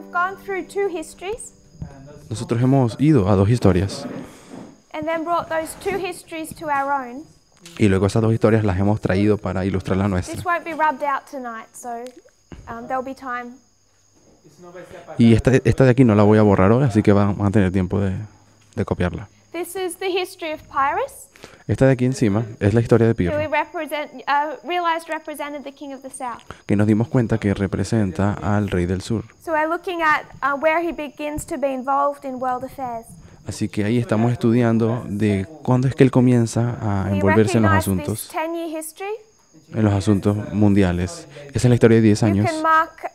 we've gone through 2 histories Nosotros hemos ido a 2 historias and then brought those 2 histories to our own. y luego esas 2 historias las hemos traído para ilustrar la This nuestra. won't be rubbed out tonight, so there'll be time. Y esta de aquí no la voy a borrar hoy, así que van a tener tiempo de copiarla. This is the history of Pyrrhus, Esta de aquí encima es la historia de who Pirro, we realized represented the king of the south. que nos dimos cuenta que representa al rey del sur. So we're looking at where he begins to be involved in world affairs. Así que ahí estamos estudiando de cuándo es que él comienza a We envolverse en los recognize this asuntos, 10-year history. en los asuntos mundiales. Esa es la historia de 10 You años. can mark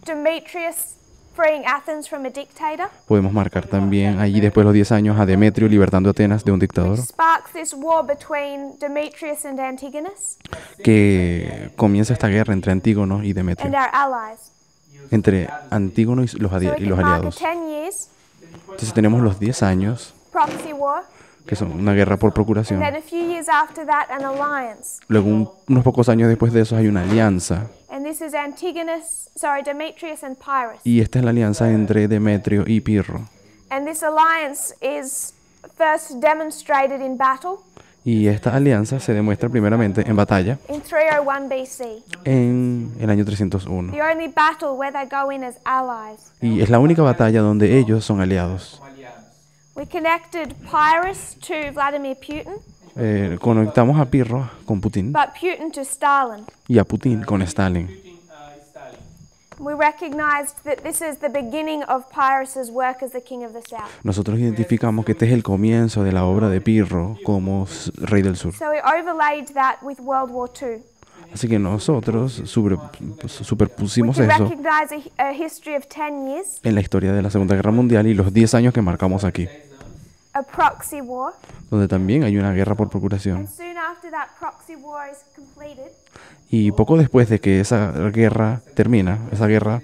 Demetrius freeing Athens from a dictator, Podemos marcar también allí después de los 10 años a Demetrio libertando a Atenas de un dictador, sparks this war between Demetrius and Antigonus que comienza esta guerra entre Antígono y Demetrio, and our allies. entre Antígono y los So we los can mark a aliados. 10 years Entonces tenemos los 10 años, proxy war, que son una guerra por and procuración. then a few years after that an alliance. Luego, unos pocos años después de eso, hay una alianza. And this is Demetrius and Pyrrhus. Y esta es la alianza entre Demetrio y Pirro. And this alliance is first demonstrated in battle Y esta alianza se demuestra primeramente en batalla in 301 BC. en el año 301. The only battle where they go in as allies. Y es la única batalla donde ellos son aliados. We connected Pyrrhus to Vladimir Putin, Conectamos a Pirro con Putin but Putin to Stalin. y a Putin con Stalin. We recognized that this is the beginning of Pyrrhus's work as the king of the south. Nosotros identificamos que este es el comienzo de la obra de Pirro como rey del sur. So we overlaid that with World War II. Así que nosotros We superpusimos can eso recognize a history of 10 years, en la historia de la Segunda Guerra Mundial y los 10 años que marcamos aquí, a proxy war, donde también hay una guerra por and procuración. soon after that proxy war is completed, Y poco después de que esa guerra termina, esa guerra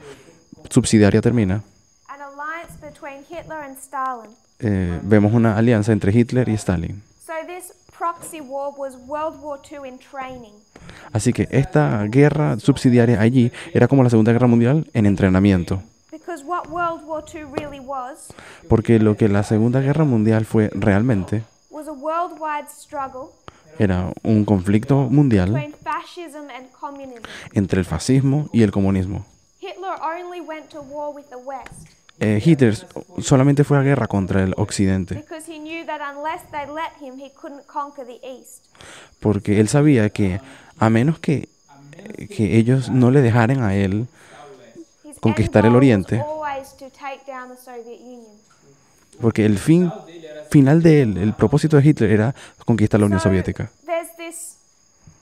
subsidiaria termina, an alliance between Hitler and Stalin. vemos una alianza entre Hitler y Stalin. So this proxy war was World War II in training. Así que esta guerra subsidiaria allí era como la Segunda Guerra Mundial en entrenamiento. Because what World War II really was Porque lo que la Segunda Guerra Mundial fue realmente a worldwide struggle era un conflicto mundial between fascism and communism. entre el fascismo y el comunismo. Hitler only went to war with the West Hitler solamente fue a guerra contra el occidente, because he knew that unless they let him, he couldn't conquer the East. porque él sabía que a menos que ellos no le dejaran a él His conquistar el end goal Oriente, was always to take down the Soviet Union. porque el final de él, el propósito de Hitler era conquistar la Unión So Soviética. there's this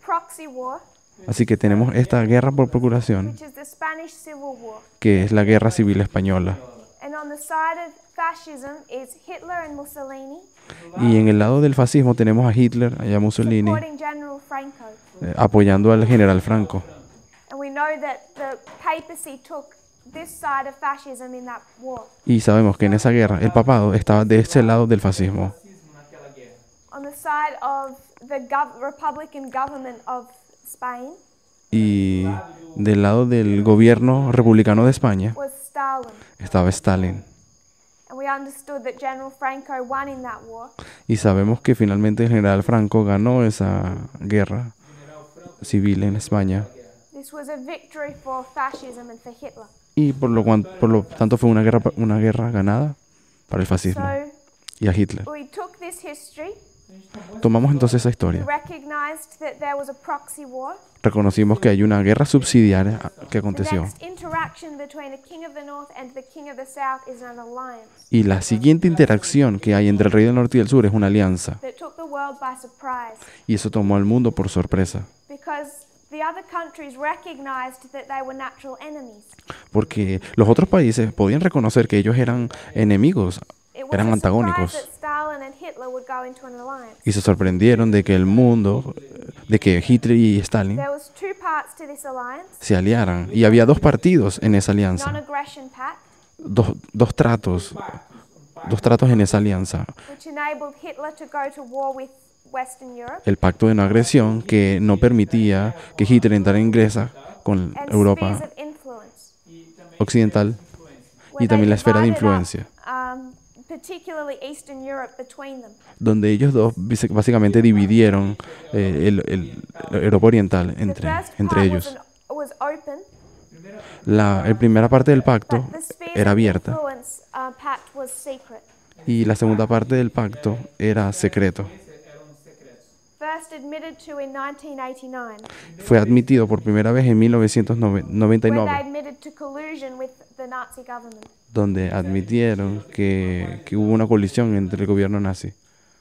proxy war, Así que tenemos esta guerra por procuración, which is the Spanish Civil War. que es la Guerra Civil Española. And on the side of fascism is Hitler and Mussolini Y en el lado del fascismo tenemos a Hitler y a Mussolini supporting General Franco. apoyando al general Franco. And we know that the papacy took this side of fascism in that war. Y sabemos que en esa guerra el papado estaba de ese lado del fascismo. On the side of the Republican government of Spain Y del lado del gobierno republicano de España was Stalin. estaba Stalin. And we understood that General Franco won in that war. Y sabemos que finalmente el general Franco ganó esa guerra civil en España. This was a victory for fascism and for Hitler. Y por lo tanto fue una guerra ganada para el fascismo So y a Hitler. we took this history, Tomamos entonces esa historia. recognized that there was a proxy war. Reconocimos que hay una guerra subsidiaria que The aconteció. next interaction between the king of the north and the king of the south is an alliance Y la siguiente interacción que hay entre el rey del norte y del sur es una alianza. that took the world by surprise Y eso tomó al mundo por sorpresa. because the other countries recognized that they were natural enemies. Porque los otros países podían reconocer que ellos eran enemigos, It was eran a antagónicos. surprise that Stalin and Hitler would go into an alliance. Y se sorprendieron de que el mundo, de que Hitler y Stalin There was two parts to this alliance: se aliaran. Y había 2 partidos en esa alianza. non-aggression pact, Dos tratos en esa alianza. which enabled Hitler to go to war with Western Europe, El pacto de no agresión que no permitía que Hitler entrara en guerra con and Europa spheres of influence. occidental. where también la they esfera de divided up, influencia, particularly Eastern Europe between them. donde ellos dos básicamente dividieron Europa Oriental The first entre part ellos. was open, La primera parte del pacto but the sphere era of abierta influence pact was secret. y la segunda parte del pacto era secreto. First admitted to in 1989, Fue admitido por primera vez en where they 1999, admitted to collusion with the Nazi government. donde admitieron que hubo una colisión entre el gobierno nazi.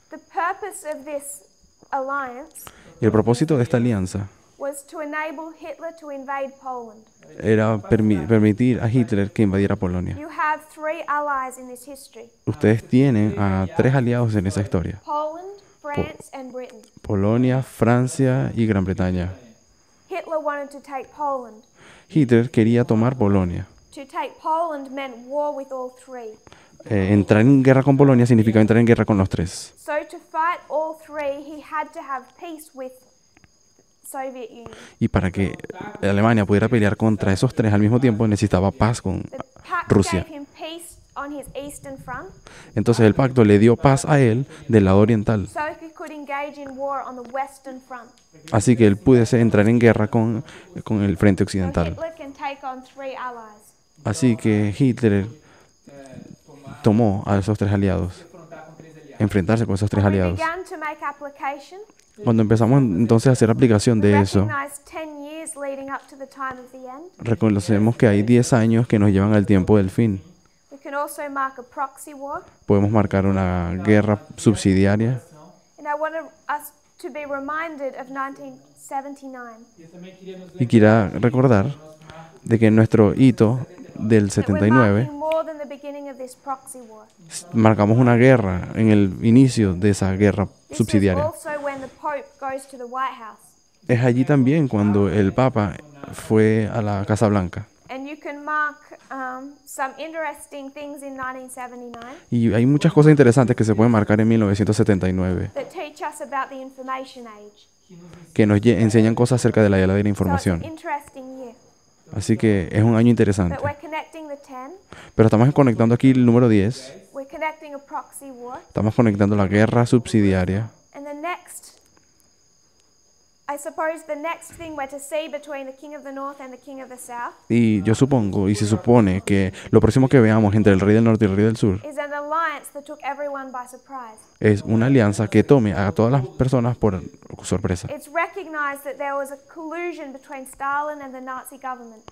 The purpose of this alliance Y el propósito de esta alianza was to enable Hitler to invade Poland. era permitir a Hitler que invadiera Polonia. You have three allies in this history: Ustedes tienen a 3 aliados en esa historia: Poland, France, and Britain. Polonia, Francia y Gran Bretaña. Hitler wanted to take Poland. Hitler quería tomar Polonia. To take Poland meant war with all three. Entrar en guerra con Polonia significa entrar en guerra con los 3. So to fight all three, he had to have peace with Soviet Union. Y para que Alemania pudiera pelear contra esos 3 al mismo tiempo, necesitaba paz con The pact Rusia. gave him peace on his eastern front, Entonces el pacto le dio paz a él del lado oriental. so he could engage in war on the western front. Así que él pudiese entrar en guerra con el frente So occidental. Hitler can take on three allies. Así que Hitler tomó a esos 3 aliados, enfrentarse con esos 3 We aliados. began to make application. Cuando empezamos entonces a hacer aplicación We de eso, recognized 10 years leading up to the time of the end. reconocemos que hay 10 años que nos llevan al tiempo del fin. We can also mark a proxy war. Podemos marcar una guerra subsidiaria. And I want us to be reminded of 1979. Y quiero recordar de que nuestro hito del That we're 79 marking more than the beginning of this proxy war. marcamos una guerra en el inicio de esa guerra This is subsidiaria. also when the Pope goes to the White House. Es allí también cuando el Papa fue a la Casa Blanca. And you can mark some interesting things in 1979 Y hay muchas cosas interesantes que se pueden marcar en 1979, that teach us about the information age. que nos enseñan cosas acerca de la era de la So it's an información. interesting year. Así que es un año interesante. But we're connecting the 10, Pero estamos conectando aquí el número 10, we're connecting a proxy war, estamos conectando la guerra subsidiaria. and the next, I suppose the next thing we're to see between the King of the North and the King of the South Y yo supongo, y se supone, que lo próximo que veamos entre el rey del norte y el rey del sur is an alliance that took everyone by surprise. es una alianza que tome a todas las personas por sorpresa. It's recognized that there was a collusion between Stalin and the Nazi government.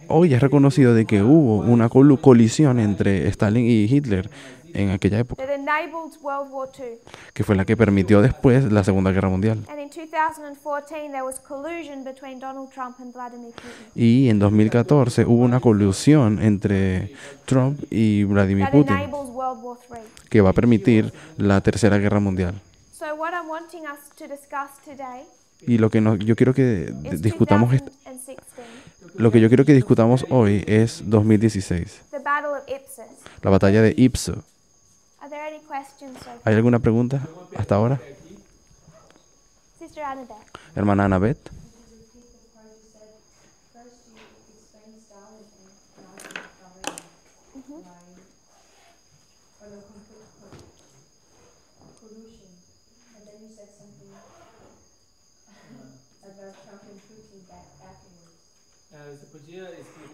Hoy es reconocido de que hubo una colisión entre Stalin y Hitler en aquella época, That enabled World War II. que fue la que permitió después la Segunda Guerra Mundial. And in 2014, there was collusion between Donald Trump and Vladimir Putin. Y en 2014 hubo una colusión entre Trump y Vladimir That Putin enables World War III. que va a permitir la Tercera Guerra Mundial. So what I'm wanting us to discuss today Y lo que yo quiero que is discutamos, 2016, lo que yo quiero que discutamos hoy es 2016, the Battle of Ipsus. la batalla de Ipso. Are there any questions so far? ¿Hay alguna pregunta hasta ahora? Sister Annabelle. Hermana Annabeth.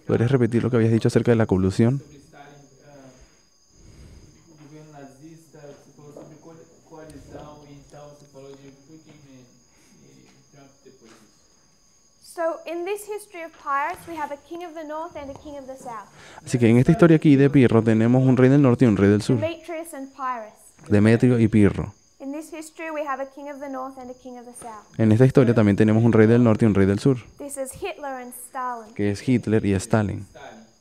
¿Podrías repetir lo que habías dicho acerca de la colusión? sobre Stalin, o governo nazista, você falou sobre coalizão, e então você falou de Putin e Trump depois disso. So in this history of Pyrrhus, we have a king of the north and a king of the south. Así que en esta historia aquí de Pirro tenemos un rey del norte y un rey del sur, Demetrius and Pyrrhus. Demetrio y Pirro. In this history, we have a king of the north and a king of the south. En esta historia también tenemos un rey del norte y un rey del sur, This is Hitler and Stalin. que es Hitler y Stalin.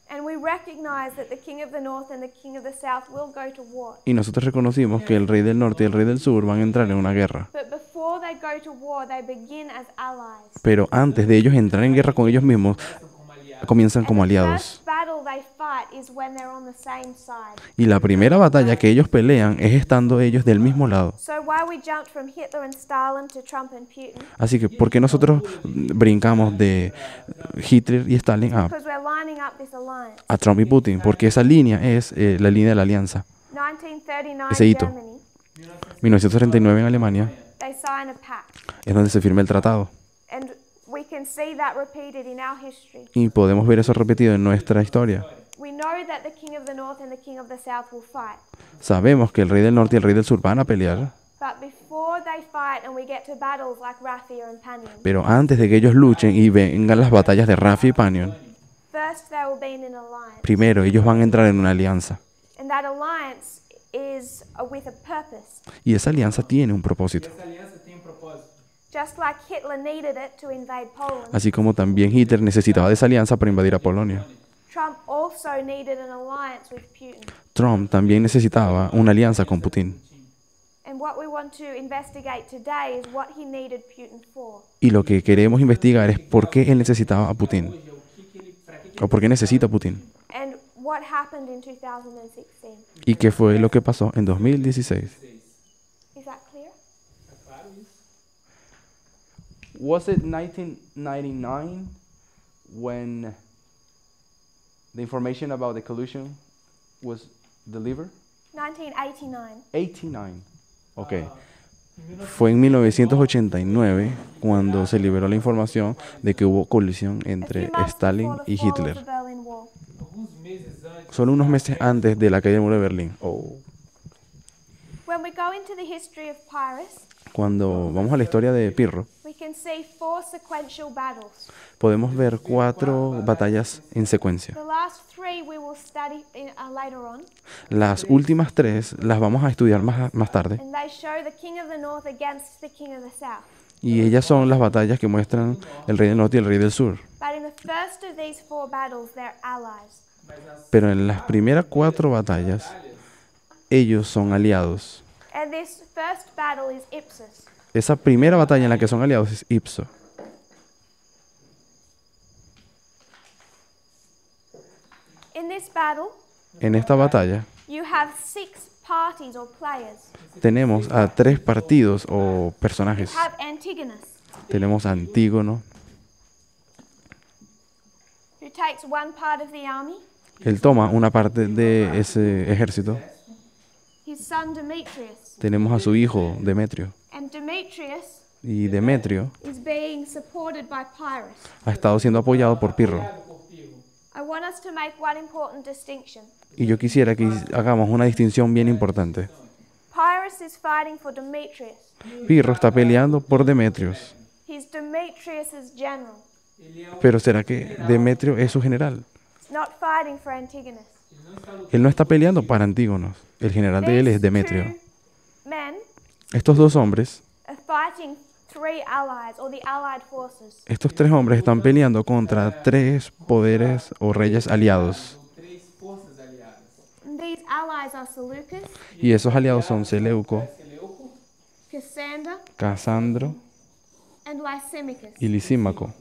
And we recognize that the king of the north and the king of the south will go to war. Y nosotros reconocimos que el rey del norte y el rey del sur van a entrar en una guerra. But before they go to war, they begin as allies. Pero antes de ellos entrar en guerra con ellos mismos, comienzan como And the aliados. first battle they fight is when they're on the same side. Y la primera batalla que ellos pelean es estando ellos del mismo lado. So why we jumped from Hitler and Stalin to Trump and Putin? Así que, ¿por qué nosotros brincamos de Hitler y Stalin a Because we're lining lining up this alliance? a Trump y Putin, porque esa línea es la línea de la alianza. 1939 Ese hito. Germany, 1939 en Alemania they sign a pact. es donde se firma el tratado. And we can see that repeated in our history. Y podemos ver eso repetido en nuestra historia. We know that the king of the north and the king of the south will fight. Sabemos que el rey del norte y el rey del sur van a pelear, But before they fight and we get to battles like Raphia and Panion, pero antes de que ellos luchen y vengan las batallas de Rafi y Panion, first they will be in an alliance. primero ellos van a entrar en una alianza. And that alliance is with a purpose. Y esa alianza tiene un propósito. Essa aliança tem propósito. Just like Hitler needed it to invade Poland, Así como también Hitler necesitaba de esa alianza para invadir a Polonia. Trump also needed an alliance with Putin. Trump también necesitaba una alianza con Putin. And what we want to investigate today is what he needed Putin for. Y lo que queremos investigar es por qué él necesitaba a Putin. Hoje é o que ele, para que O por qué necesita a Putin. And what happened in 2016. Y qué fue lo que pasó en 2016. Is that clear? tá claro isso? Was it 1999 when the information about the collusion was delivered? 1989. 89. Ok. Em 19 Fue en 1989 cuando se liberó la información de que hubo colisión A entre few months Stalin before y the fall of Hitler. the Berlin Wall. alguns meses antes. Solo unos meses antes de la caída del muro de Berlín. Oh. When we go into the history of Pyrrhus, Cuando vamos a la historia de Pirro, we can see 4 sequential battles. podemos ver 4 batallas en secuencia. The last 3 we will study later on, Las últimas 3 las vamos a estudiar más tarde. and they show the king of the north against the king of the south. Y ellas son las batallas que muestran el rey del norte y el rey del sur. But in the first of these 4 battles, they're allies. Mas nas Pero en las primeras 4 batallas, ellos son aliados. And this first battle is Ipsus. Esa primera batalla en la que son aliados es Ipso. In this battle, En esta batalla you have 6 parties or players. tenemos a 3 partidos o You personajes. have Antigonus, Tenemos a Antígono. who takes one part of the army, Él toma una parte de ese ejército. his son Demetrius. Tenemos a su hijo Demetrio. And Demetrius Y Demetrio is being supported by Pyrrhus. ha estado siendo apoyado por Pirro. por Pirro. I want us to make one important distinction. Y yo quisiera que hagamos una distinción bien importante. Pyrrhus is fighting for Demetrius. Pirro está peleando por Demetrios. He's Demetrius's general, Ele é o, Pero ¿será que Demetrio es su general? not fighting for Antigonus. ele não está lutando. Él no está peleando para Antígonos. El general de él es Demetrio. Two men Estos 2 hombres, are fighting 3 allies or the allied forces. estos 3 hombres están peleando contra 3 poderes o reyes aliados. São 3 forças aliadas. And these allies are Seleucus, Y esos aliados son Seleuco, Seleuco Cassander, Casandro and Lysimachus. y Lisímaco.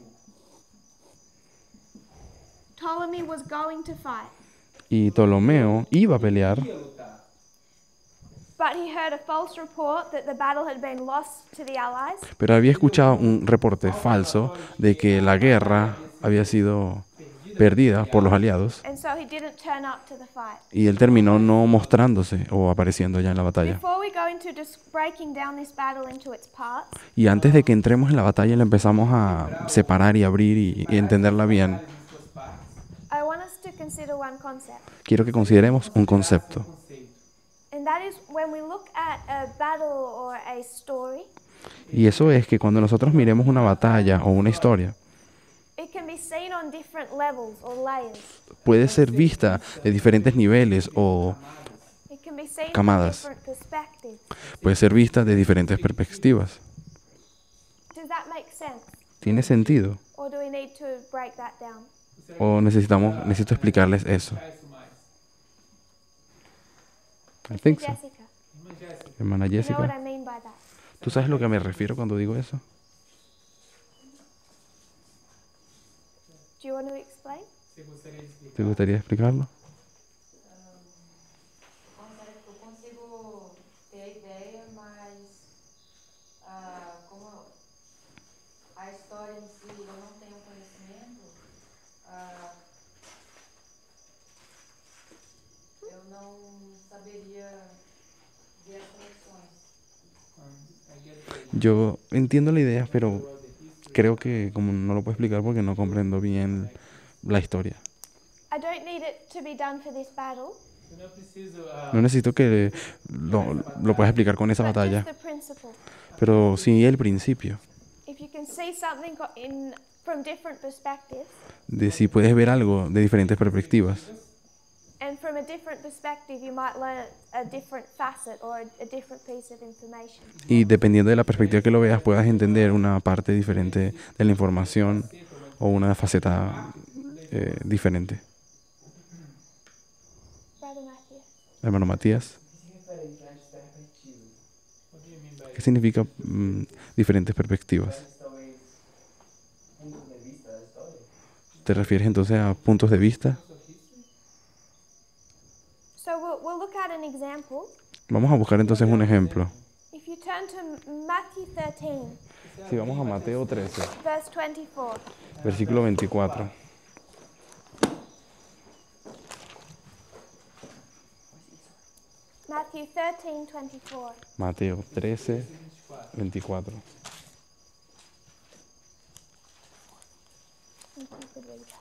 Ptolemy was going to fight, Y Ptolomeo iba a pelear, ia lutar. but he heard a false report that the battle had been lost to the allies, pero había escuchado un reporte falso de que la guerra había sido perdida por los aliados. and so he didn't turn up to the fight. Y él terminó no mostrándose o apareciendo ya en la batalla. Before we go into just breaking down this battle into its parts, Y antes de que entremos en la batalla, la empezamos a separar y abrir y entenderla bien. Em suas partes. I want us to consider one concept. Quiero que consideremos un concepto. Conceito. And that is when we look at a battle or a story, Y eso es que cuando nosotros miremos una batalla o una historia, it can be seen on different levels or layers. puede ser vista de diferentes niveles o It can be seen from Camadas. different perspectives. puede ser vista de diferentes perspectivas. Does that make sense? ¿Tiene sentido? Or do we need to break that down? ¿O necesito explicarles eso? Traz isso mais. I think so. Jessica, Irmã Jéssica, Hermana you know what Jessica, I mean by that? ¿tú sabes lo que me refiero cuando digo eso? Do you want to explain? você gostaria de explicar? ¿Te gustaría explicarlo? Eu consigo ter a ideia, mas como a história em si eu não tenho conhecimento, Yo entiendo la idea, pero creo que como no lo puedo explicar porque no comprendo bien la historia. I don't need it to be done for this battle, Eu não preciso No necesito que lo puedas explicar con esa but batalla, just the principle. pero sí el principio If you can see something from different perspectives, de si puedes ver algo de diferentes perspectivas. and from a different perspective, you might learn a different facet or a different piece of information. Y dependiendo de la perspectiva que lo veas, puedas entender una parte diferente de la información o una faceta diferente. Brother Matthew. Hermano Matías, what do you mean by ¿qué significa diferentes perspectivas? ¿Te refieres entonces a puntos de vista? So we'll look at an example. Vamos a buscar entonces un ejemplo. If you turn to Matthew 13, Si vamos a Mateo 13, verse 24. versículo 24. Matthew 13, 24. Mateo 13, 24. If you could read that.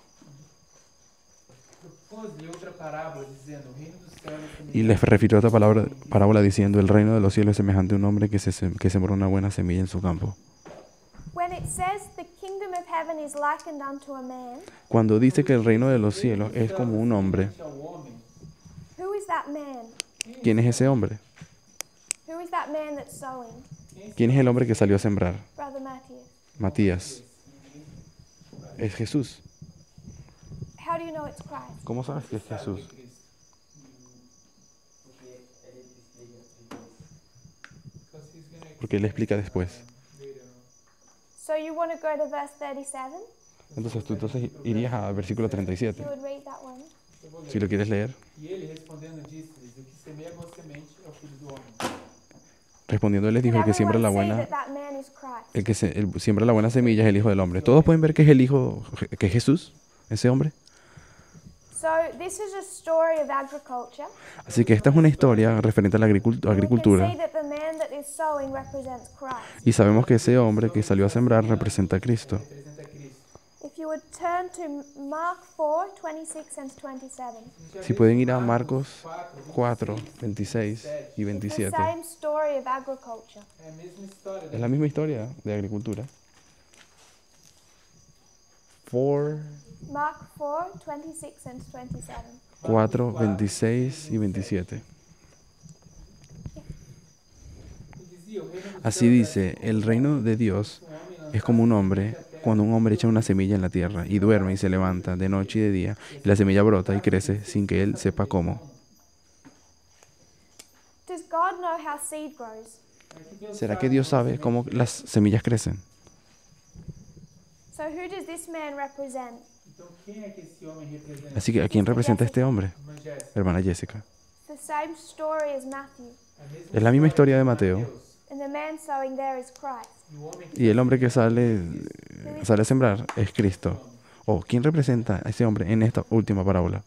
propôs-lhe outra parábola, dizendo: o reino dos céus é Y les refirió otra parábola diciendo, el reino de los cielos es semejante a un hombre que sembró una buena semilla en su campo. When it says the kingdom of heaven is likened unto a man, Cuando dice que el reino de los cielos es como un hombre, ao homem. who is that man? ¿quién es ese hombre? Who is that man that's sowing? ¿Quién es el hombre que salió a sembrar? Brother Matthew. Matías. Es Jesús. How do you know it's Christ? ¿Cómo sabes que es Jesús? Because he's gonna Porque él explica después. later on. So you want to go to verse 37? Entonces tú irías al versículo 37, You would read that one. Eu vou ler. si lo quieres leer. E ele respondendo disse-lhes: o que semeia a boa semente é o filho do homem. Respondiendo él les dijo, el que siembra la Everyone see buena, that that man is Christ. el siembra la buena semilla es el Hijo del Hombre. ¿Todos pueden ver que es el Hijo, que es Jesús, ese hombre? So this is a story of agriculture. Así que esta es una historia referente a la And we can agricultura. see that the man that is sowing represents Christ. Y sabemos que ese hombre que salió a sembrar representa a Cristo. Representa a Cristo. If you would turn to Mark 4, 26 and 27. Si pueden ir a Marcos 4, 26 y It's the 27. same story of agriculture. É a mesma história. Es la misma historia de agricultura. Mark 4, 26 and 27. 4, 26 y 27. E dizia: o reino dos Así dice, el reino de Dios es como un hombre, cuando un hombre echa una semilla en la tierra y duerme y se levanta de noche y de día, y la semilla brota y crece sin que él sepa cómo. Does God know how seed grows? ¿Será que Dios sabe cómo las semillas crecen? So who does this man represent? Então, quem é que esse homem representa? Así que ¿a quién representa este hombre? Irmã Jéssica. Hermana Jessica. The same story as Matthew. A mesma Es la misma historia de Deus. Mateo. And the man sowing there is Christ. E o homem que Y el hombre que sale a sembrar es Cristo. ¿O quién representa a ese hombre en esta última parábola?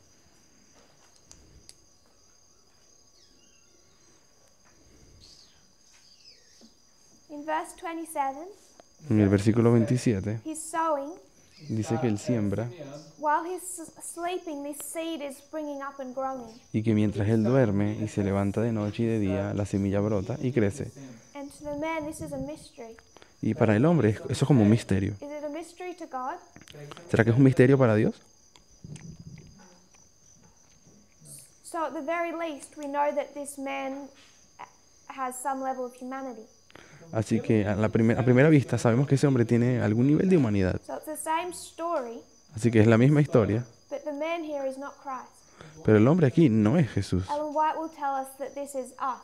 In verse 27, En el versículo 27 he's sowing. dice que él siembra While he's sleeping, this seed is springing up and growing. y que mientras él duerme y se levanta de noche y de día, la semilla brota y crece. And to the man, this is a mystery. Y para el hombre eso es como un misterio. Is it a mystery to God? ¿Será que es un misterio para Dios? So at the very least, we know that this man has some level of humanity. Así que a primera vista sabemos que ese hombre tiene algún nivel de humanidad. So it's the same story, Así que es la misma historia, but the man here is not Christ. pero el hombre aquí no es Jesús. Ellen White will tell us that this is us,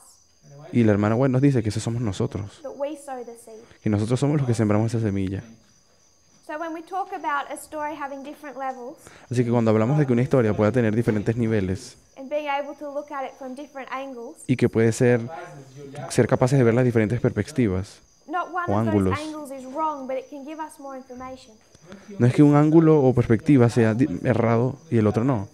Y la hermana White nos dice que esos somos nosotros, that we sow the seed. que nosotros somos los que sembramos esa semilla. So when we talk about a story having different levels Así que cuando hablamos de que una historia pueda tener diferentes niveles and being able to look at it from different angles, y que puede ser capaces de ver las diferentes perspectivas, not one O of ángulos. those angles is wrong, but it can give us more information. no es que un ángulo o perspectiva sea errado y el otro no.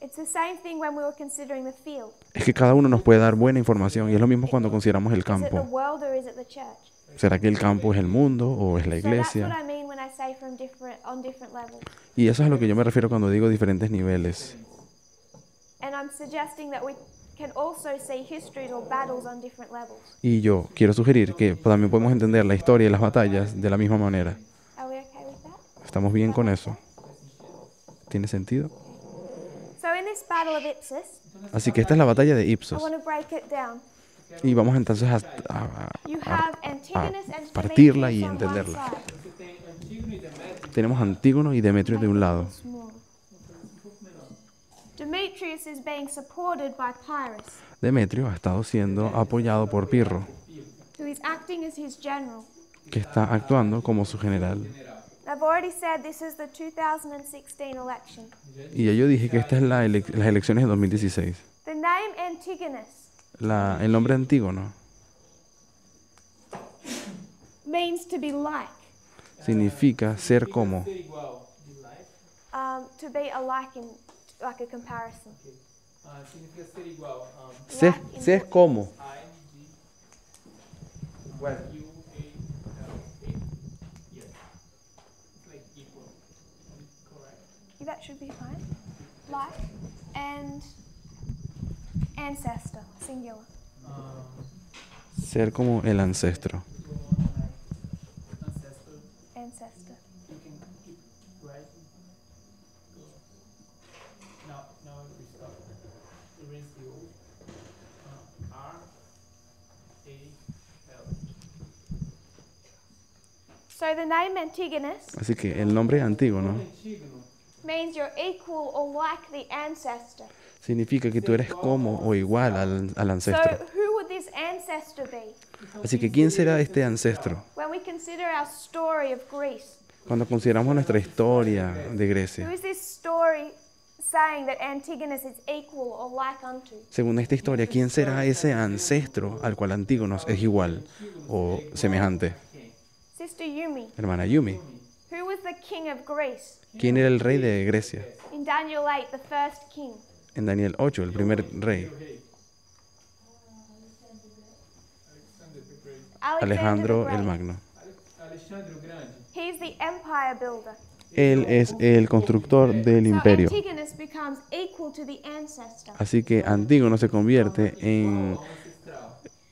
It's It's the same thing when we were considering the field. Es que cada uno nos puede dar buena información y es lo mismo cuando consideramos el Is it the campo. world or is it the church? ¿Será que el campo es el mundo o es la So that's what iglesia? I mean when I say on different levels. Y eso es a lo que yo me refiero cuando digo diferentes niveles. And I'm suggesting that we can also see histories or battles on different levels. Y yo quiero sugerir que también podemos entender la historia y las batallas de la misma manera. Are we okay with that? ¿Estamos bien con eso? ¿Tiene sentido? So in this battle of Ipsus, Así que esta es la batalla de I Ipsos. want to break it down. Y vamos entonces You have Antigonus and partirla y Demetrius on one entenderla. side. Você tem Antígono e Demétrio. Tenemos Antígono y Demetrio de un lado. Small. Demetrius is being supported by Pyrrhus, Demetrio ha estado siendo apoyado por Pirro, who is acting as his general. que está actuando como su general. I've already said this is the 2016 election. Y ya yo dije que esta es las elecciones de 2016. The name Antigonus El nombre Antígono means to be like, significa ser como. Ser igual. De like. to be alike in like a comparison. Significa ser igual. Ser como. I, G, U, A, L, A. Yes. It's like equal. Correct? That should be fine. Like and ancestor, singular. Ser como el ancestro. Ancestor. Ancestor. You can keep writing. Now we stop. Erase the O. R, A, L. So the name Antigonus Así que el nombre Antígono Antígono means you're equal or like the ancestor. significa que tú eres como o igual al ancestro. So who would this ancestor be? Así que ¿quién será este ancestro? When we consider our story of Greece, Cuando consideramos nuestra historia de who Grecia, is this story saying that Antigonus is equal or like unto? según esta historia, ¿quién será ese ancestro al cual Antígono es igual o semejante? Sister Yumi, Hermana Yumi, who was the king of Greece? ¿quién era el rey de Grecia? In Daniel 8, the first king. En Daniel 8, el primer rey, Alejandro the el Great. Magno. Alexandre o Grande. He's the empire builder. Él es el constructor del So imperio. Antigonus becomes equal to the ancestor. Así que Antígono se convierte en...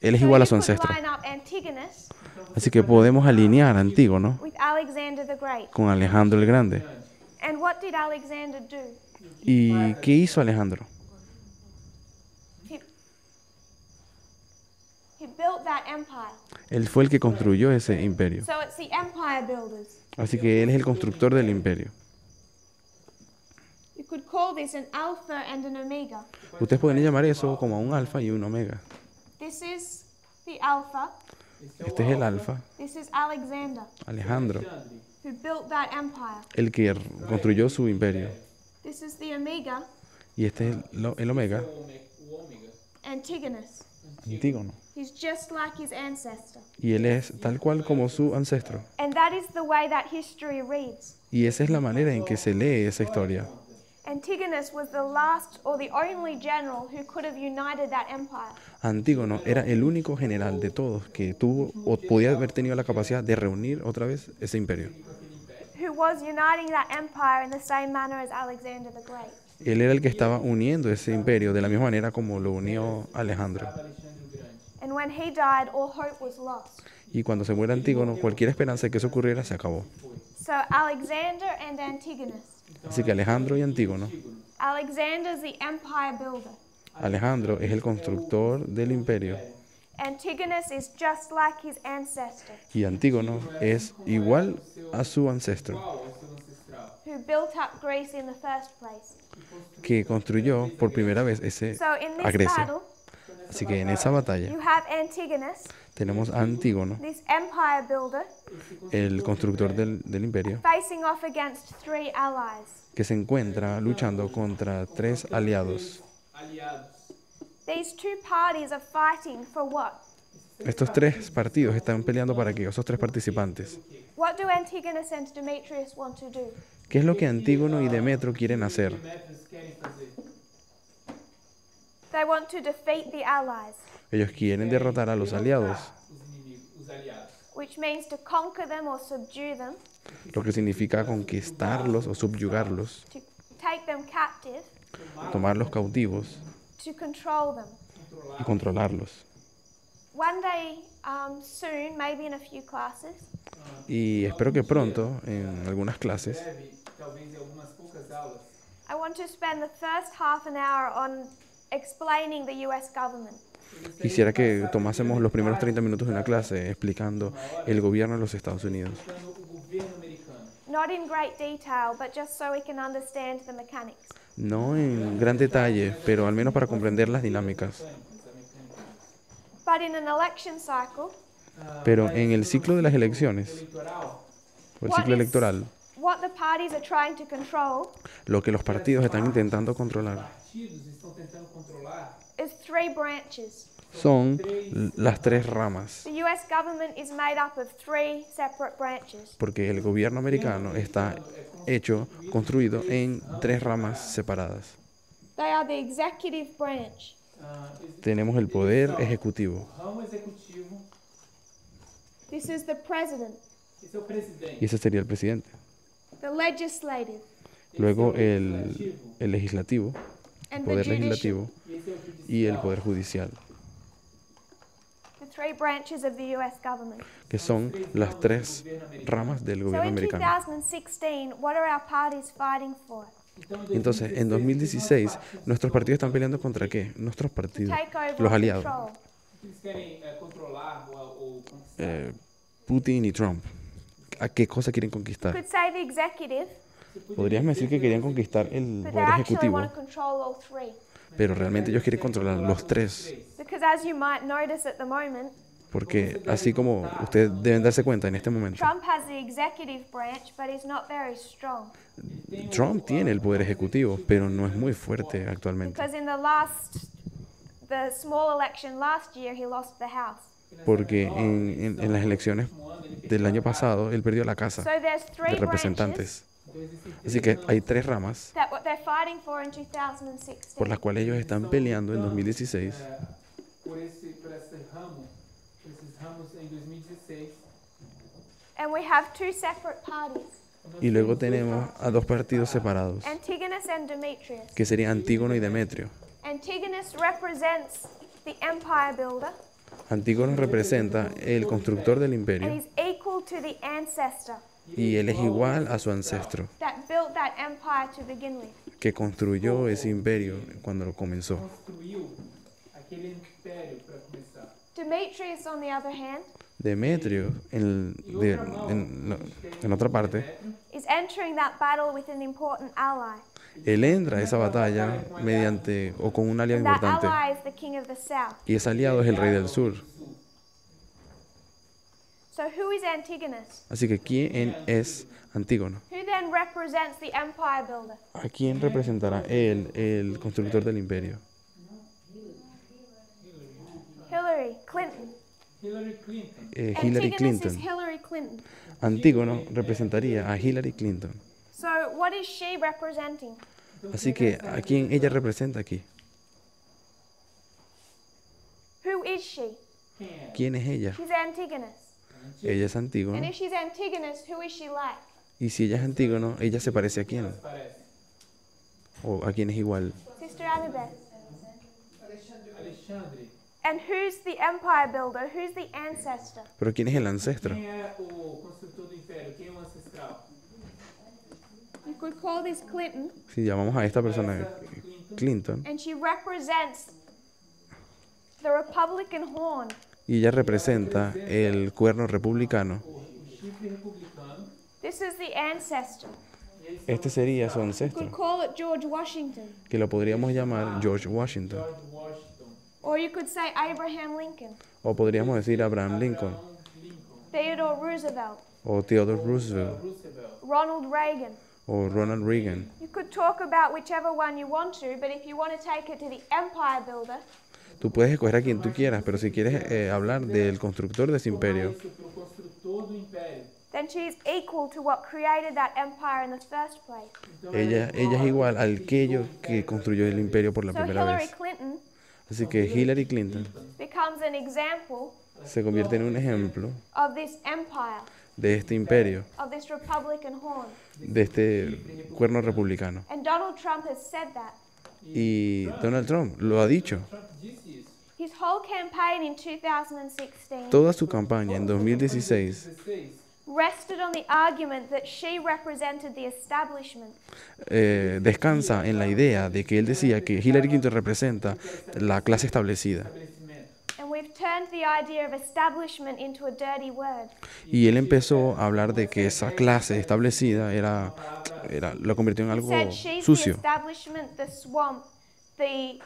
Él es So igual a you su could ancestro. line up Antigonus Así que podemos alinear a Antígono with Alexander the Great. con Alejandro el Grande. And what did Alexander do? ¿Y qué hizo Alejandro? He built that empire. Él fue el que construyó ese imperio. So it's the empire builders. Así que él es el constructor del imperio. You could call this an alpha and an omega. Ustedes pueden llamar eso como un alfa y un omega. This is the alpha. Este es el alfa, This is Alexander, Alejandro, who built that empire. el que construyó su imperio. This is the omega, Y este es el omega, O ômega. Antigonus. Antígono. He's just like his ancestor. Y él es tal cual como su ancestro. And that is the way that history reads. Y esa es la manera en que se lee esa historia. Antigonus was the last or the only general who could have united that empire. Antígono era el único general de todos que tuvo o podía haber tenido la capacidad de reunir otra vez ese imperio. Who was uniting that empire in the same manner as Alexander the Great. Él era el que estaba uniendo ese imperio de la misma manera como lo unió Alejandro. Alexandre o Grande. And when he died, all hope was lost. Y cuando se muere Antígono, cualquier esperanza de que eso ocurriera se acabó. So Alexander and Antigonus. Así que Alejandro y Antígono. Alexander's the empire builder. Alejandro es el constructor del imperio Antigonus is just like his ancestor, y Antígono es igual a su ancestro, Qual é o seu ancestral? who built up Greece in the first place. que construyó por primera vez So in a this Grecia. battle, Así que en esa batalla you have Antigonus, tenemos a Antígono, this empire builder, el constructor del imperio, facing off against three allies. que se encuentra luchando contra tres aliados. Aliados. These two parties are fighting for what? Estos tres partidos están peleando para que esos tres participantes. What do Antigonus and Demetrius want to do? ¿Qué es lo que Antígono y Demetrio quieren hacer? Demétrios querem fazer. They want to defeat the Allies, Ellos quieren derrotar a los aliados, Os inimigos, os aliados. which means to conquer them or subdue them, lo que significa conquistarlos o subyugarlos, to take them captive, tomarlos cautivos to control them. y controlarlos. One day soon, maybe in a few classes, Y espero que pronto, en algunas clases, Breve, talvez em algumas poucas aulas, I want to spend the first half an hour on explaining the US government. quisiera que tomásemos los primeros 30 minutos de una clase explicando el gobierno de los Estados Unidos. explicando o governo americano. Not in great detail, but just so we can understand the mechanics. No en gran detalle, pero al menos para comprender las dinámicas. Mecânicas, a mecânica. But in an election cycle, Pero en el ciclo de las elecciones, Eleitoral, o el ciclo electoral, what the parties are trying to control lo que los partidos están intentando controlar partidos estão tentando controlar is three branches. son las tres ramas, The US government is made up of three separate branches. porque el gobierno americano está hecho, construido en tres ramas separadas. They are the executive branch, Tenemos el poder ejecutivo, o ramo executivo, this is the president, esse é o presidente. y ese sería el presidente. the legislative, Luego el legislativo, el and the poder judicial. legislativo E esse é o judicial. y el poder judicial, The three branches of the US government. que son las tres ramas del So gobierno in americano. 2016, what are our parties fighting for? Entonces, en 2016, nuestros partidos están peleando contra qué? Nuestros partidos, Take over los or aliados, control. Eles querem controlar ou conquistar. Putin y Trump. ¿A qué cosa quieren conquistar? Could say the executive, Podríamos decir que querían conquistar el but they poder actually ejecutivo, want to control all three. pero realmente ellos quieren controlar los tres, Because as you might notice at the moment, porque así como ustedes deben darse cuenta en este momento, Trump has the executive branch, but he's not very strong. Trump tiene el poder ejecutivo, pero no es muy fuerte actualmente, Because in the small election last year, he lost the House. porque en las elecciones del año pasado él perdió la So Casa there's de three branches Representantes. Así que hay tres ramas that what they're fighting for in 2016. por las cuales ellos están peleando en 2016, por esses ramos em 2016. And we have two separate parties, y luego tenemos a dos partidos separados, Antigonus and Demetrius. que serían Antígono y Demetrio. Antigonus represents the empire builder, Antígono representa el constructor del and imperio he's equal to the ancestor y él es igual a su ancestro that built that empire to begin with. que construyó ese imperio cuando lo comenzó. Construiu aquele império para começar. Demetrius, on the other hand, Demetrio, en otra parte, is entering that battle with an important ally. él entra a esa batalla mediante o con un aliado And that importante ally is the king of the south. y ese aliado es el rey del sur. So who is Antigonus? Así que ¿quién es Antígono? Who then represents the empire builder? ¿A quién representará él, el constructor del imperio? Hillary Clinton. Hillary Clinton. Hillary Antigonus Clinton. is Hillary Clinton. Antígono representaría a Hillary Clinton. So what is she representing? Así que ¿a quién ella representa aquí? Who is she? ¿Quién es ella? She's Antigonus. Ella es Antígono. And if she's Antigonus, who is she like? Y si ella es Antígono, ¿ella se parece a quién? Parece. ¿O a quién es igual? Sister Annabeth. Alexandre. And who's the empire builder? Who's the ancestor? ¿Pero quién es el ancestro? Quem é o construtor do império? Quem é o ancestral? You could call this Clinton, Si llamamos a esta persona Clinton, and she represents the Republican horn. y ella representa el cuerno republicano, O chifre republicano. This is the ancestor. este sería su You ancestro, could call it George Washington, que lo podríamos llamar George Washington, George Washington. or you could say Abraham Lincoln, o podríamos decir Abraham Lincoln, Lincoln. Theodore Roosevelt, o Theodore Roosevelt, Roosevelt. Ronald Reagan. o Ronald Reagan. You could talk about whichever one you want to, but if you want to take it to the empire builder, Tú puedes escoger a quien tú quieras, pero si quieres hablar del constructor de ese imperio, Isso pro construtor do império. then she's equal to what created that empire in the first place. Então, ella es igual al aquello que construyó el imperio por la So primera Hillary vez. Clinton Así que Hillary Clinton becomes an example se convierte en un ejemplo of this empire, de este imperio, of this Republican horn. de este cuerno republicano. And Donald Trump has said that. Y Donald Trump lo ha dicho. Trump disse isso. His whole campaign in 2016 Toda su campaña en 2016 16. rested on the argument that she represented the establishment. descansa en la idea de que él decía que Hillary Clinton representa la clase establecida. Estabelecimento. And we've turned the idea of establishment into a dirty word. Y él empezó a hablar de que esa clase establecida lo convirtió en He algo said she's the sucio. establishment, the swamp, the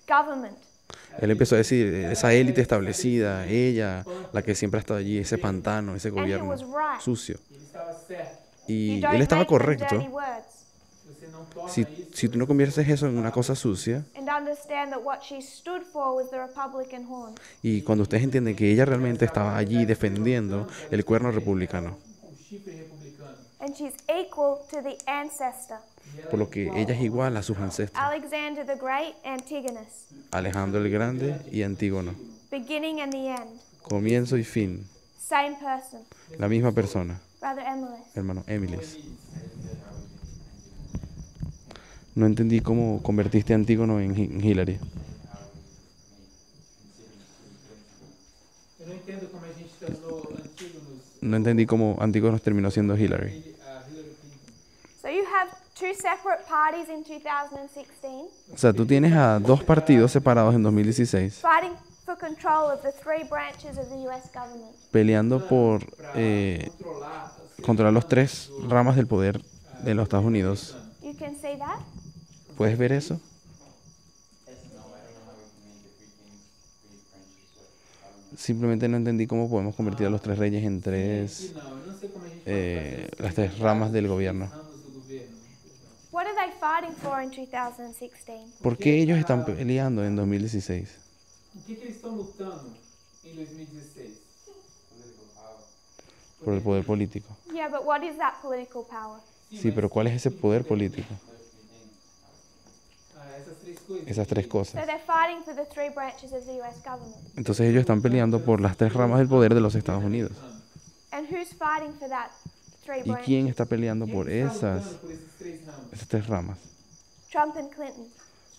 government. Él empezó a decir, esa élite establecida, ella, la que siempre ha estado allí, ese pantano, ese And he gobierno was right. sucio. Ele estava certo. You Y don't él estaba make them correcto. dirty words. Você não torna Si, isso. si tú no conviertes eso en una cosa sucia, And understand that what she stood for was the Republican horn. y cuando ustedes entienden que ella realmente estaba allí defendiendo el cuerno republicano, O chifre republicano. And she's equal to the ancestor, por lo que ella es igual a sus ancestros, Alexander the Great, Antigonus, Alejandro el Grande y Antígono, beginning and the end, comienzo y fin, same person, la misma persona, Brother Emily. hermano Emilis. No entendí cómo convertiste a Antígono en Hillary. Eu não entendo como a gente tornou Antígonos No entendí cómo Antígono terminó siendo Hillary. a Hillary Clinton. So you have two separate parties in 2016 O sea, tú tienes a dos partidos separados en 2016 fighting for control of the three branches of the US government. peleando por Controlar as controlar los tres ramas del poder de los Estados Unidos. You can see that? ¿Puedes ver eso? Simplemente no entendí cómo podemos convertir a los tres reyes en tres, não, eu não sei como a gente las tres ramas del gobierno. ramos do governo. What are they fighting for in 2016? ¿Por qué ellos están peleando en 2016? O que eles estão lutando em 2016? Por el poder político. Yeah, but what is that political power? Sí, pero ¿cuál es ese poder político? Essas três coisas. Esas tres So cosas. they're fighting for the three branches of the US government. Entonces ellos están peleando por las tres ramas del poder de los Estados Unidos. And who's fighting for that three ¿Y branches? quién está peleando por Está esas, lutando por esses três ramos. esas tres ramas? Trump and Clinton.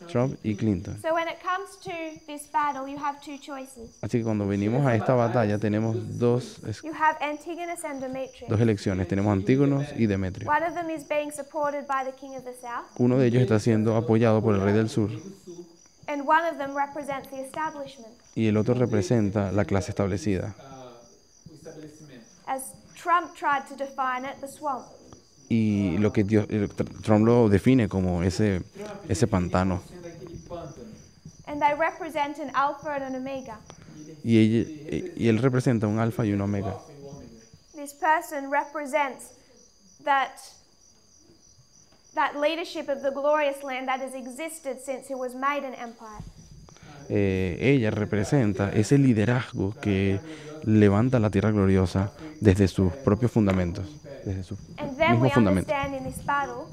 Trump y Clinton. So when it comes to this battle, you have two choices. Así que cuando venimos a esta batalla tenemos dos You have Antigonus and Demetrius. elecciones. Tenemos Antígonos y Demetrio. One of them is being supported by the king of the south, Uno de ellos está siendo apoyado por el rey del sur and one of them represents the establishment. y el otro representa la clase establecida. O estabelecimento. As Trump tried to define it, the swamp. Y lo que Trump lo define como ese pantano. Sendo aquele pântano. And they represent an alpha and an omega. Y él representa un alfa y un omega. Alfa e o ômega. This person represents that leadership of the glorious land that has existed since it was made an empire. Ella representa ese liderazgo que levanta la tierra gloriosa desde sus propios fundamentos, desde sus And then we mismos fundamentos. understand in this battle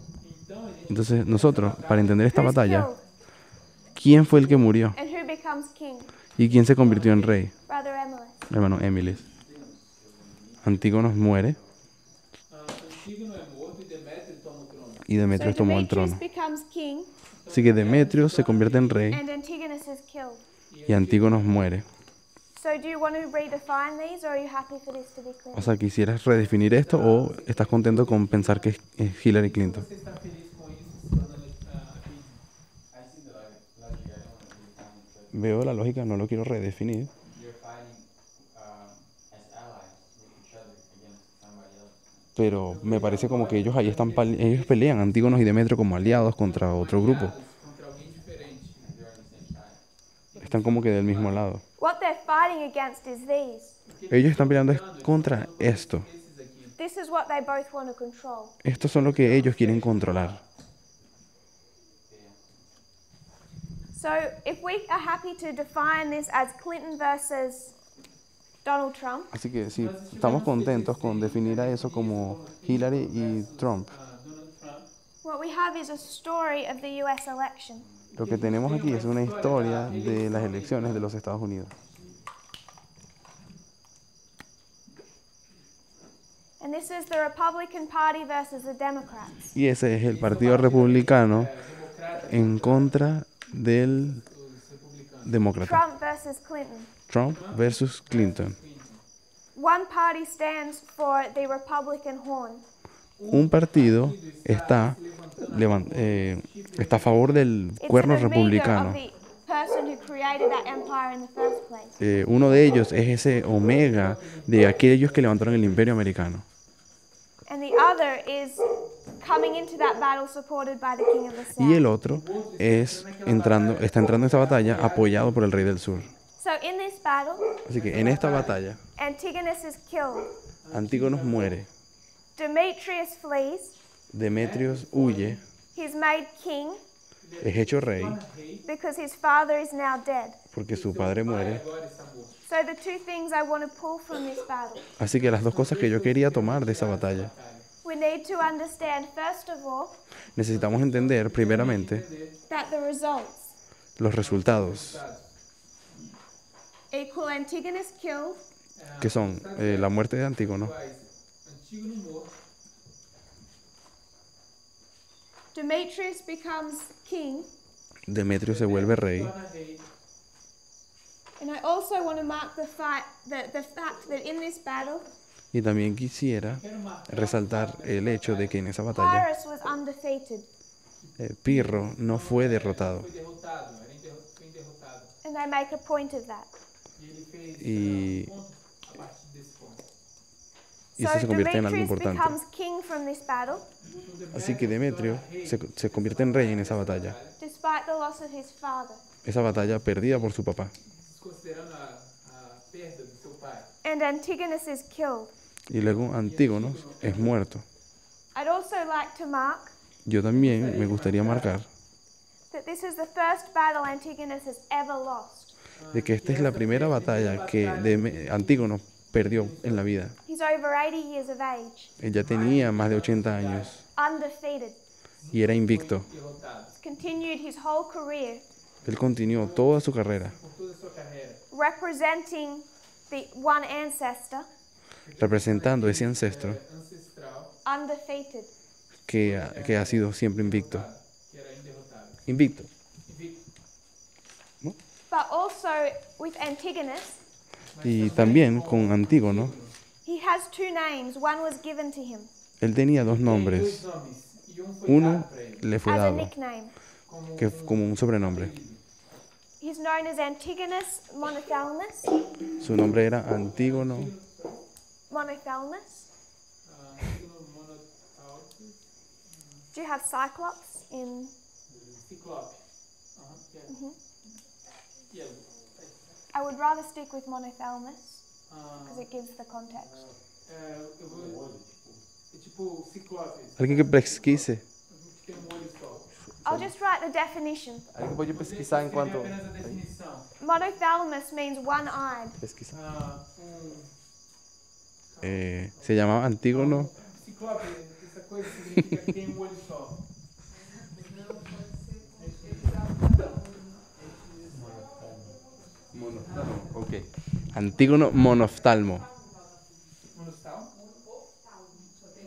Entonces nosotros, para entender esta who's batalla, killed ¿quién fue el que murió? and who becomes king. ¿Y quién se convirtió en rey? Brother Emily. Hermano Emilis. Antígonos muere Antígono é morto e Demétrio toma o trono. y Demetrio So tomó el Demetrius trono. becomes king Así que Demetrio se convierte en rey and Antigonus is killed. y Antígonos muere. So do you want to redefine these or are you happy for this to be clear? O sea, ¿quisieras redefinir esto o estás contento con pensar que es Hillary Clinton? Você está feliz com isso, se tornando a Veo la lógica, no lo quiero redefinir, pero me parece como que ellos ahí están, ellos pelean, Antígonos y Demetrio, como aliados contra otro grupo. contra alguém diferente. Están como que del mismo lado. What they're fighting against is these. Ellos están peleando es contra esto. Esses aqui. This is what they both want to control. Estos son lo que ellos quieren controlar. So if we are happy to define this as Clinton versus Donald Trump, Así que si estamos contentos con definir a eso como Hillary y Trump, Donald Trump. what we we have is a story of the US election. Lo que tenemos aquí es una historia de las elecciones de los Estados Unidos. And this is the Republican Party versus the Democrats. Y ese es el Partido Republicano en contra del demócrata. Trump versus Clinton. Trump versus Clinton. One party stands for the Republican horn. Un partido está a favor del It's cuerno an amigo republicano. of the person who created that empire in the first place. Uno de ellos es ese omega de aquellos que levantaron el imperio americano. And the other is coming into that battle supported by the King of the South. Y el otro está entrando en esta batalla apoyado por el rey del sur. So in this battle, Así que en esta batalla, Antigonus is killed. Antígono muere, Demetrius flees. Demetrios huye, He's made king es hecho rey because his father is now dead. porque su padre muere. So the two things I want to pull from this battle. Así que las dos cosas que yo quería tomar de esa batalla, We need to understand, first of all, necesitamos entender primeramente that the results los resultados, equal Antigonus killed, que son la muerte de Antígono, Antígono morto, Demetrius becomes king, Demetrio se vuelve rey. torna rei. and I also want to mark the fact that in this battle, Y también quisiera resaltar el hecho de que en esa batalla Pyrrhus was undefeated, Pirro no fue derrotado. Foi derrotado, foi derrotado. and they make a point of that. E ele fez Y, ponto a partir desse ponto. y eso se convierte en algo Demetrius importante. becomes king from this battle, Así que Demetrio se convierte en rey en esa batalla. despite the loss of his father. Esa batalla perdida por su papá. Desconsiderando a perda do seu pai. And Antigonus is killed. Y luego Antígono es muerto. I'd also like to mark Yo también me gustaría marcar that this is the first battle Antigonus has ever lost. de que esta es la primera batalla que Antígono perdió en la vida. He's over 80 years of age, Él ya tenía más de 80 años undefeated. y era invicto. Derrotado. He's continued his whole career Él continuó toda su carrera Por toda a sua carreira. representing the one ancestor, representando ese ancestro Ancestral undefeated. que ha sido siempre invicto. que era inderrotável. Invicto. Invicto. But also with Antigonus, Y también con Antígono, he has two names. One was given to him él tenía dos Dois nombres. nomes. E foi Uno dado para ele le fue as a dado, nickname. como que como un sobrenombre. He's known as Antigonus Monothelmus. Su nombre era Antígono Monothelmus. Antígono Monotautis. Do you have Cyclops in? Ciclope. Yeah. I would rather stick with Monothelmus Ah, because it gives the context. eu vou. É tipo Ciclope. Alguien que pesquise. Que tem olho só. I'll just write the definition. Alguien puede pesquisar en cuanto. Apenas a definição. Monothelmus means one-eyed. Pesquisa. Um Se llamaba Antígono. Ciclope, essa coisa significa que tem olho só. Ok. Antígono Monoftalmo. Monostal?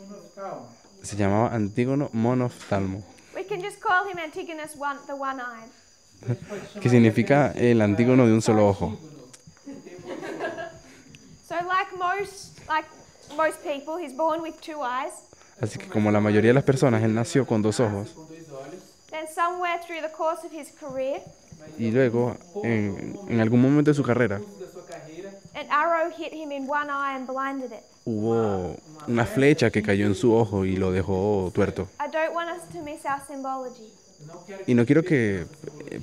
Monostal. Se llamaba Antígono Monoftalmo. We can just call him Antigonus the one-eyed. Que significa el Antígono de un solo ojo. So like most people, he's born with two eyes. Así que como la mayoría de las personas, él nació con dos ojos. Com dois olhos. Then somewhere through the course of his career, Y luego, en algún momento de su carrera, Da sua carreira, an arrow hit him in one eye and blinded it. hubo una flecha que cayó en su ojo y lo dejó tuerto. I don't want us to miss our symbology. não quero Y no quiero que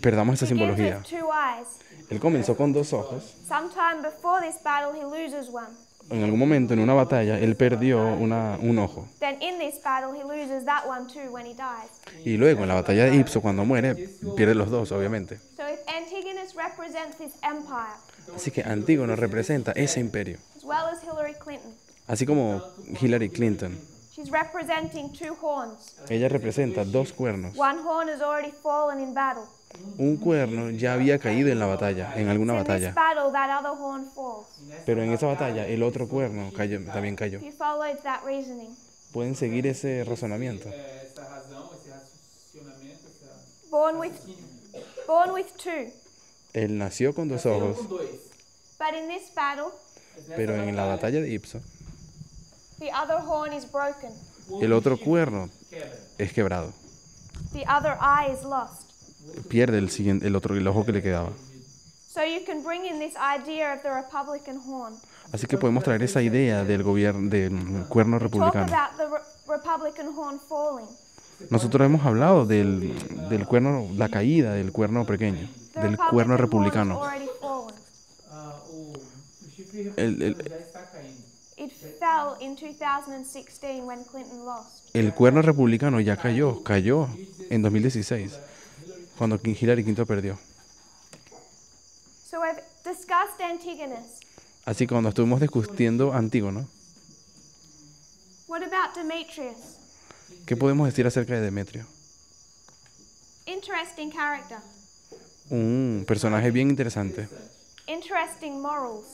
perdamos esa He begins simbología. with two eyes. Él comenzó con dos ojos. Sometime before this battle, he loses one. En algún momento, en una batalla, él perdió un ojo. Then in this battle, he loses that one too when he dies. Y luego, en la batalla de Ipso, cuando muere, pierde los dos, obviamente. So if Antigonus represents this empire, Así que Antígono representa ese imperio. as well as Hillary Clinton, Así como Hillary Clinton. she's She's representing two horns. Ella representa dos cuernos. One horn has already fallen in battle. Un cuerno ya había caído en la batalla, en alguna In this batalla. battle, that other horn falls. Pero en esa batalla el otro cuerno también cayó. You followed that reasoning. ¿Pueden seguir ese razonamiento? Essa razão, esse racionamento, essa Born with two. Él nació con dos ojos, com dois. But in this battle, Mas nessa pero en la batalla de Ipso, the other horn is broken. el otro cuerno quebra. es quebrado. The other eye is lost. Pierde el ojo que le quedaba. So you can bring in this idea of the Republican horn. Así que podemos traer esa idea del gobierno, del cuerno Talk republicano. about the Republican horn falling. Nosotros hemos hablado del cuerno, la caída del cuerno pequeño, The del cuerno Republican republicano. horn has already fallen. O chifre El- el- republicano já está caindo. It fell in 2016 when Clinton lost. El cuerno republicano ya cayó en 2016, cuando Hillary Clinton perdió. So we've discussed Antigonus. Así que cuando estuvimos discutiendo Antígono, What about Demetrius? ¿qué podemos decir acerca de Demetrio? Interesting character. Un personaje bien interesante. Interesting morals.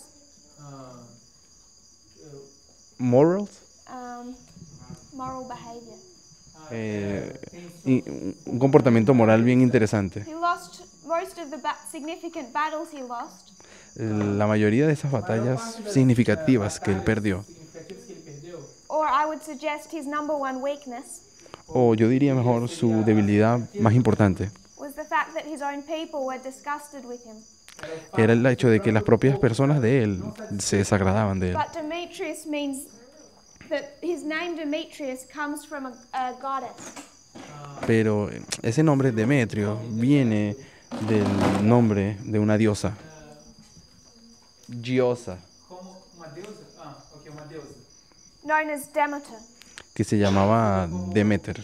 Ah, Morals, Moral behavior. un comportamiento moral bien interesante. He lost most of the significant battles he lost. La mayoría de esas batallas significativas que él perdió, significativos que ele perdeu. Or I would suggest his number one weakness o yo diría mejor su debilidad más importante, was the fact that his own people were disgusted with him. era el hecho de que las propias personas de él se desagradaban de él. But Demetrius means that his name Demetrius comes from a goddess. Pero ese nombre Demetrio viene del nombre de una diosa. Diosa, Como uma deusa? Ok, uma deusa. Known as Demeter. que se llamaba Demeter.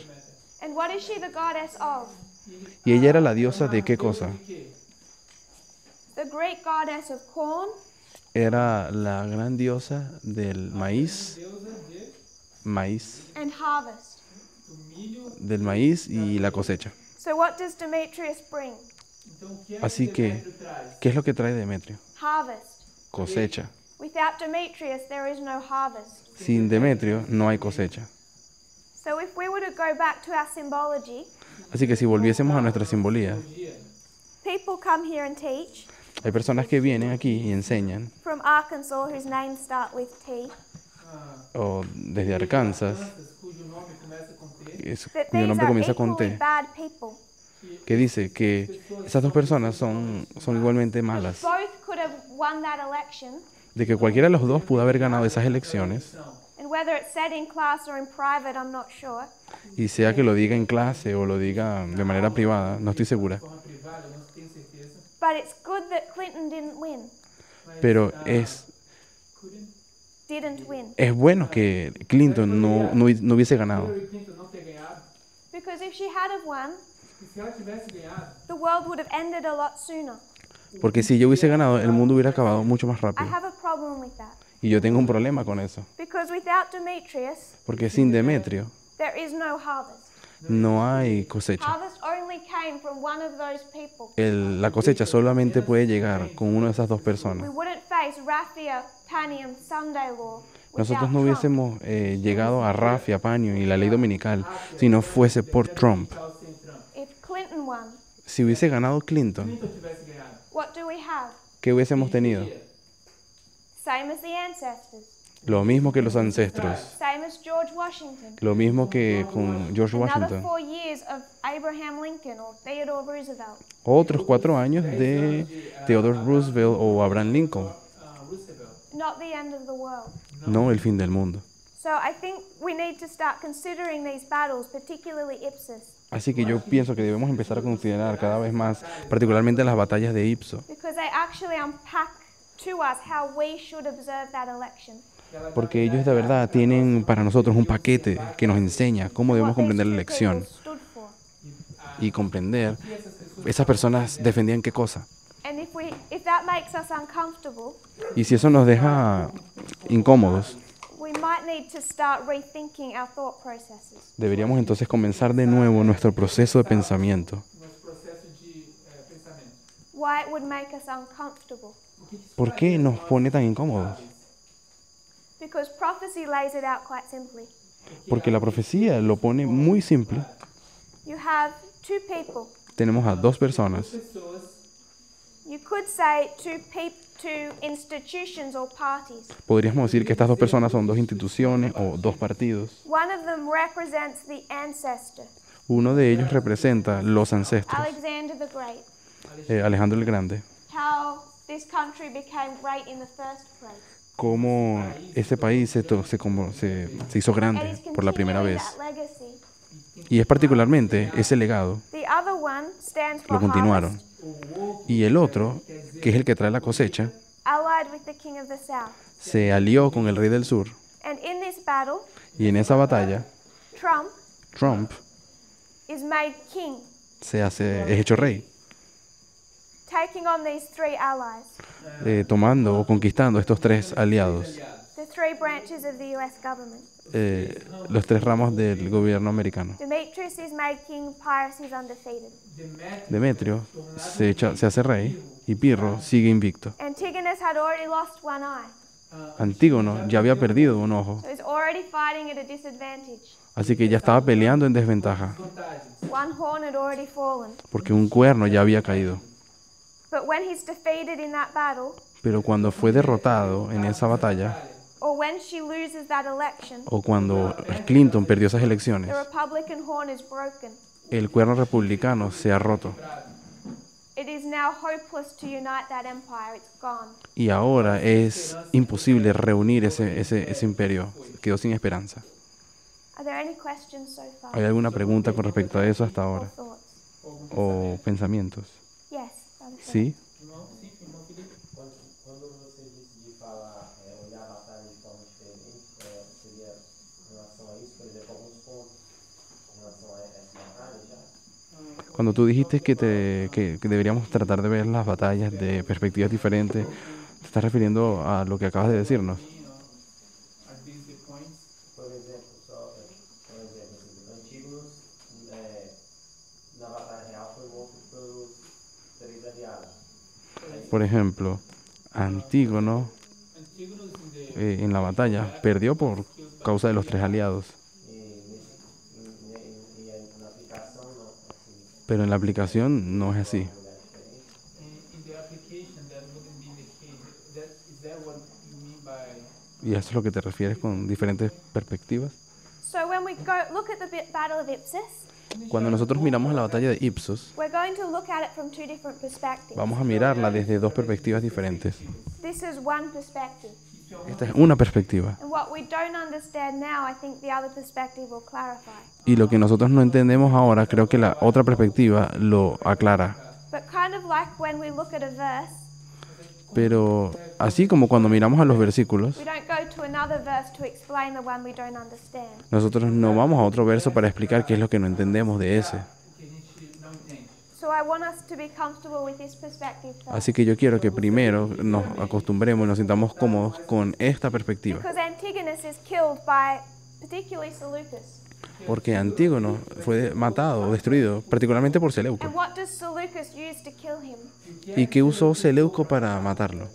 And what is she the goddess of? ¿Y ella era la diosa de qué cosa? De quê? The Greek goddess of corn, Era la gran diosa del maíz, Deusa de, maíz, and harvest. do milho. del maíz y la cosecha. So what does Demetrius bring? Então, o que é Así que, Demétrio traz? ¿qué es lo que trae Demetrio? Harvest. Cosecha. Without Demetrius, there is no harvest. Sin Demetrio no hay cosecha. So if we were to go back to our symbology, Así que si volviésemos a nuestra simbolía, people come here and teach hay personas que vienen aquí y enseñan, from Arkansas whose names start with T, o desde Arkansas, Cujo nome começa com T. that cuyo these nombre are comienza con equally T, bad people. que dice que esas dos personas son igualmente malas, Both could have won that election, de que cualquiera de los dos pudo haber ganado esas elecciones, and whether it's said in class or in private, I'm not sure. y sea que lo diga en clase o lo diga de manera privada, no estoy segura, Forma privada, eu não tenho certeza. But it's good that Clinton didn't win. pero es Didn't win. bueno que Clinton no hubiese ganado, Hillary Clinton não ter ganhado. Because if she had have won, E se ela tivesse ganhado, the world would have ended a lot sooner. porque si yo hubiese ganado, el mundo hubiera acabado mucho más I rápido, have a problem with that. y yo tengo un problema con eso, Because without Demetrius, porque sin Demetrio there is no harvest. no hay cosecha. Harvest only came from one of those people. La cosecha solamente puede llegar con una de esas dos We personas. wouldn't face Raffia, Panium, Sunday law Nosotros without no Trump. hubiésemos llegado a Rafia, Panio y la ley dominical si no fuese por Trump. tal sem Trump. If Clinton won, Si hubiese ganado Clinton, Clinton tivesse ganhado. what do we have? ¿qué hubiésemos tenido? Same as the ancestors. Lo mismo que los ancestros, Same as George Washington. lo mismo que con George Another Washington. 4 years of Abraham Lincoln or Theodore Roosevelt. Otros 4 años de Theodore Roosevelt o Abraham Lincoln. Roosevelt. Not the end of the world. No el fin del mundo. So I think we need to start considering these battles, particularly Ipsus, Así que yo pienso que debemos empezar a considerar cada vez más, particularmente las batallas de Ipso, because they actually unpack to us how we should observe that election. porque ellos de verdad tienen para nosotros un paquete que nos enseña cómo debemos What these comprender la two elección people stood for. y comprender esas personas defendían qué cosa. And if that makes us uncomfortable, Y si eso nos deja incómodos, we might need need to start rethinking our thought processes. Deberíamos entonces comenzar de nuevo nuestro proceso de pensamiento. Nosso processo de pensamento. Why it would make us uncomfortable. ¿Por qué nos pone tan incómodos? Because prophecy lays it out quite simply. Porque la profecía lo pone muy simple. You have two people. Tenemos a dos personas. Pessoas, You could say two institutions or parties. Podríamos decir que estas dos personas son dos instituciones o dos partidos. One of them represents the ancestor, Uno de ellos representa los ancestros, Alexander the Great, Alejandro el Grande, how this country became great in the first place. cómo ese país se hizo And grande he's por la primera continuing vez. that legacy. Y es particularmente ese legado, The other one stands for lo continuaron. harvest, Y el otro, que es el que trae la cosecha, allied with the king of the south. se alió con el rey del sur. And in this battle, Y en esa batalla, Trump Trump is made king, es hecho rey, taking on these three allies, tomando o conquistando estos tres aliados, the three branches of the US government. los tres ramos del gobierno americano. Demetrius is made king, Pyrrhus is undefeated. Demetrio se hace rey y Pirro sigue invicto. Antigonus had already lost one eye, Antígono ya había perdido un ojo, so he's already fighting at a disadvantage. así que ya estaba peleando en desventaja, vantagens. One horn had already fallen. porque un cuerno ya había caído. But when he's defeated in that battle, Pero cuando fue derrotado en esa batalla, or when she loses that election, o cuando Clinton perdió esas elecciones, the Republican horn is broken. el cuerno republicano se ha roto. It is now hopeless to unite that empire. It's gone. Y ahora es imposible reunir ese imperio. Quedó sin esperanza. Are there any questions so far? ¿Hay alguna pregunta con respecto a eso hasta Or ahora? thoughts? ¿O pensamientos? Yes. Brother Phil. ¿Sí? Irmão, sim, irmão Felipe. Quando você disse de falar, olhar a batalha de forma diferente, seria em relação a isso, por exemplo, alguns pontos em relação a essa batalha já? Cuando tú dijiste que deberíamos tratar de ver las batallas de perspectivas diferentes, ¿te estás refiriendo a lo que acabas de decirnos? Are these the points? Por exemplo, Antígonos, na batalha real foi morto pelos três aliados. Por ejemplo, Antígono Antígonos in the en la batalla perdió por causa de los tres aliados, E na aplicação, não, assim, pero en la aplicación no es así. olhar diferente. in the application that wouldn't be the case. Is that what you mean by ¿Y a eso es lo que te refieres con diferentes perspectivas? So when we go look at the Battle of Ipsus, Cuando nosotros miramos la batalla de Ipsos, we're going to look at it from two different perspectives. vamos a mirarla desde dos perspectivas diferentes. This is one perspective. Esta es una perspectiva. And what we don't understand now, I think the other perspective will clarify. Y lo que nosotros no entendemos ahora, creo que la otra perspectiva lo aclara. But kind of like when we look at a verse, Pero así como cuando miramos a los versículos, we don't go to another verse to explain the one we don't understand. nosotros no vamos a otro verso para explicar qué es lo que no entendemos de ese. que a gente não entende? So I want us to be comfortable with this perspective first. Así que yo quiero que primero nos acostumbremos y nos sintamos cómodos con esta perspectiva. Because Antigonus is killed by particularly Seleucus. Porque Antígono fue matado o destruido, particularmente por Seleuco. And what does Seleucus use to kill him? ¿Y qué usó Seleuco para matarlo?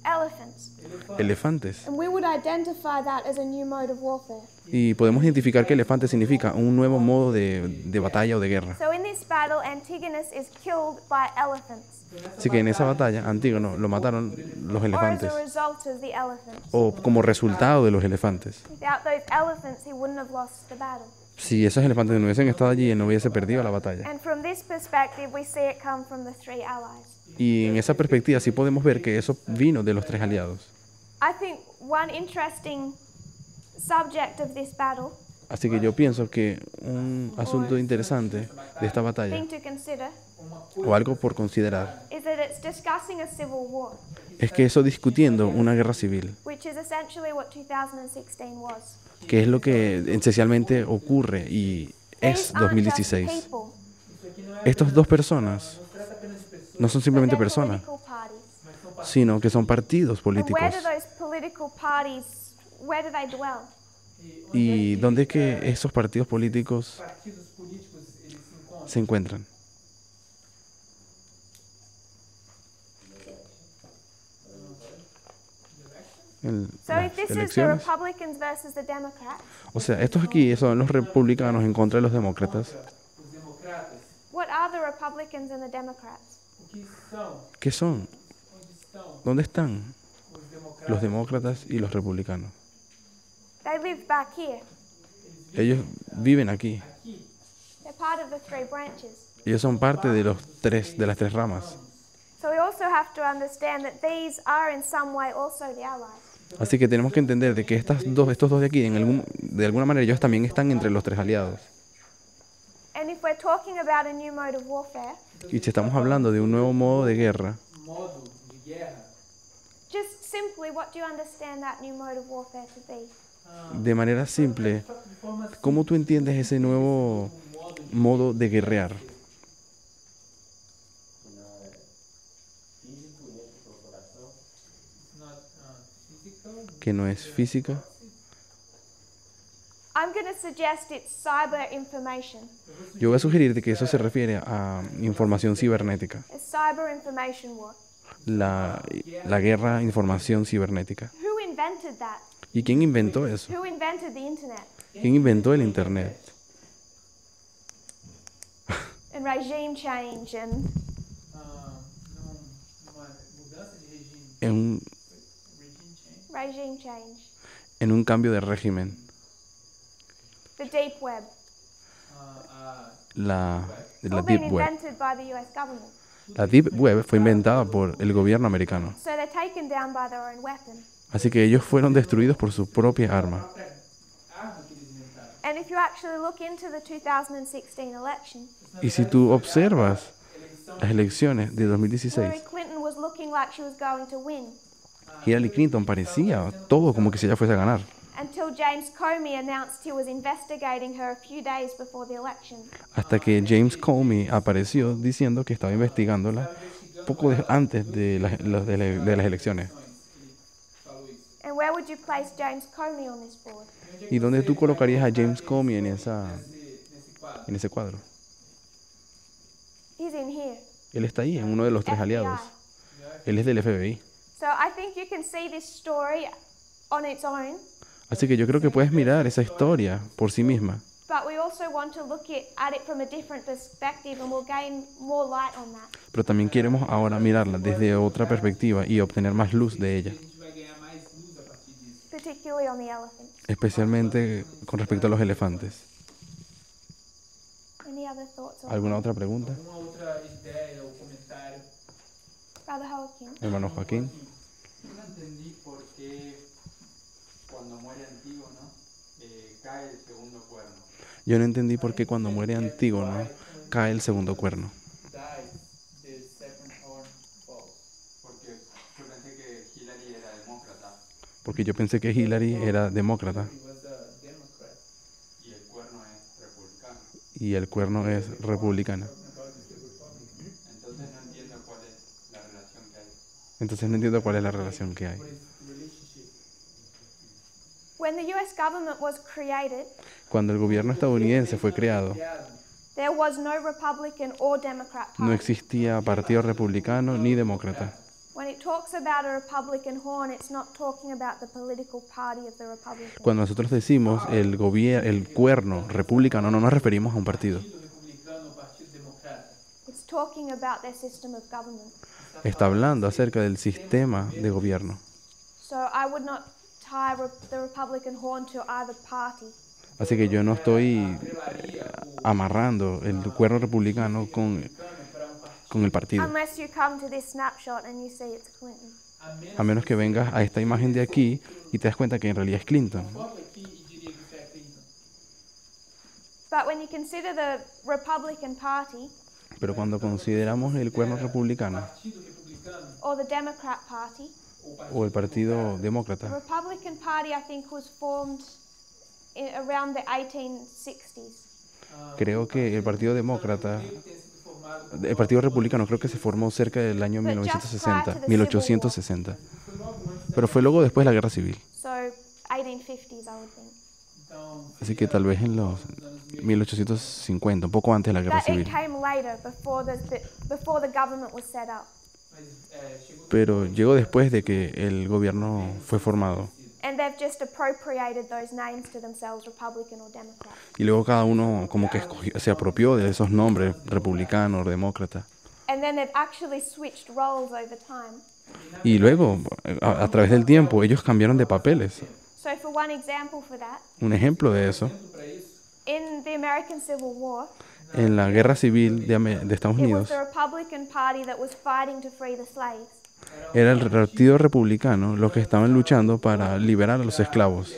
Elephants. Elefantes. And we would identify that as a new mode of warfare. Y podemos identificar que elefante significa un nuevo modo de batalla o de guerra. So in this battle, Antigonus is killed by elephants, Así que en esa batalla, Antígono lo mataron los or as elefantes, a result of the elephants. o como resultado de los elefantes. Without those elephants, he wouldn't have lost the battle. Si esos elefantes no hubiesen estado allí, él no hubiese perdido la batalla. And from this perspective, we see it come from the three allies. Y en esa perspectiva sí podemos ver que eso vino de los tres aliados. I think one interesting subject of this battle, Así que yo pienso que un asunto interesante de esta batalla, thing to consider, o algo por considerar, is that it's discussing a civil war, es que eso discutiendo una guerra civil, which is essentially what 2016 was. que es lo que esencialmente ocurre y es These aren't just 2016. people, Estas dos personas Não trata apenas de pessoas, no son but simplemente they're personas, political parties. mas são sino que son partidos And políticos. where do those political parties, where do they dwell? ¿Y dónde es que esos partidos políticos partidos políticos eles se encontram? se encuentran? En So las if this is the elecciones. Republicans versus the Democrats, O sea, estos aquí son los republicanos en contra de los demócratas. Contra os democratas. what are the Republicans and the Democrats? O que são? ¿Qué son? Onde estão ¿Dónde están os democratas? los demócratas y los republicanos? They live back here. Ellos viven aquí. Aqui, They're part of the three branches. Ellos son parte de de las tres ramas. So we also have to understand that these are in some way also the allies. Así que tenemos que entender de que estos dos de aquí, de alguna manera, ellos también están entre los tres aliados. And if we're talking about a new mode of warfare, Y si estamos hablando de un nuevo modo de guerra, modo de guerra, just simply what do you understand that new mode of warfare to be? de manera simple, de forma ¿cómo tú entiendes ese nuevo modo de guerrear? not physical, Que no es física. I'm going to suggest it's cyber information. Yo voy a sugerir de que eso se refiere a información cibernética. It's cyber information war. La guerra información cibernética. Who invented that? ¿Y quién inventó eso? Who invented the internet? ¿Quién inventó el Internet? And regime change and numa mudança de regime, En regime change. un cambio de régimen. The deep web. La All been Deep Web. invented by the US government. La Deep Web fue inventada por el gobierno americano. So they're taken down by their own weapon. Así que ellos fueron destruidos por su propia arma. própria arma que eles inventaram. And if you actually look into the 2016 election, Y si tú observas las elecciones de Hillary 2016, Clinton was looking like she was going to win Hillary Clinton parecía todo como que si ella fuese a ganar. until James Comey announced he was investigating her a few days before the election. Hasta que James Comey apareció diciendo que estaba investigándola antes de las elecciones. Falou isso. And where would you place James Comey on this board? ¿Y dónde tú colocarías a James Comey Nesse quadro. en ese cuadro? He's in here. Él está ahí, en uno de los tres aliados. Él es del FBI. So I think you can see this story on its own, Así que yo creo que puedes mirar esa historia por sí misma. but we also want to look at it from a different perspective and we'll gain more light on that. Pero también queremos ahora mirarla desde otra perspectiva y obtener más luz de ella. A gente vai ganhar mais luz a partir disso. Particularly on the elephants. Especialmente con respecto a los elefantes. Any other thoughts on ¿Alguna otra pregunta? Alguma outra ideia ou comentário? Brother Joaquin? Hermano Joaquín. Yo no entendí por qué cuando muere Antígono cae el segundo cuerno. Yo no entendí por qué cuando muere Antígono cae el segundo cuerno. Dies, the second horn falls. Porque yo pensé que Hillary era demócrata Porque yo pensé que Hillary era demócrata He was a Democrat. y el cuerno es republicano. y el cuerno es republicana. Entonces no entiendo cuál es la relación que hay. Entonces no entiendo cuál es la relación que hay. What is the relationship? When the US government was created, Cuando el gobierno estadounidense fue creado, Criado, there was no Republican or Democrat no party. existía partido republicano ni demócrata. When it talks about a Republican horn, it's not talking about the political party of the Republicans. Cuando nosotros decimos el cuerno republicano, no nos referimos a un partido. Partido Republicano, Partido Democrata. It's talking about their system of government. Está hablando acerca del sistema de gobierno. So I would not tie the Republican horn to either party. Así que yo no estoy amarrando el cuerno republicano con el partido. Unless you come to this snapshot and you see it's Clinton. A menos que vengas a esta imagen de aquí y te das cuenta que en realidad es Clinton. Foto aqui e diria que foi a Clinton. But when you consider the Republican Party Pero cuando consideramos el cuerno republicano Partido Republicano or the Democrat Party, o el partido the demócrata, Republican Party I think was formed around the 1860s. creo que el partido demócrata, tem sido formado el partido republicano creo que se formó cerca del año 1860. Pero fue luego después de la guerra civil. So 1850s I would think. Así que tal vez en los 1850, un poco antes de la Guerra That it Civil. came later, before the government was set up. Pero llegó después de que el gobierno fue formado. And they've just appropriated those names to themselves, Republican or Democrat. Y luego cada uno como que se apropió de esos nombres, republicano o demócrata. And then they've actually switched roles over time. Y luego, a través del tiempo, ellos cambiaron de papeles. So for one example for that, Un ejemplo de eso, in the American Civil War, en la Guerra Civil de Estados it was Unidos, the Republican Party that was fighting to free the slaves. era el Partido Republicano los que estaban luchando para liberar a los esclavos.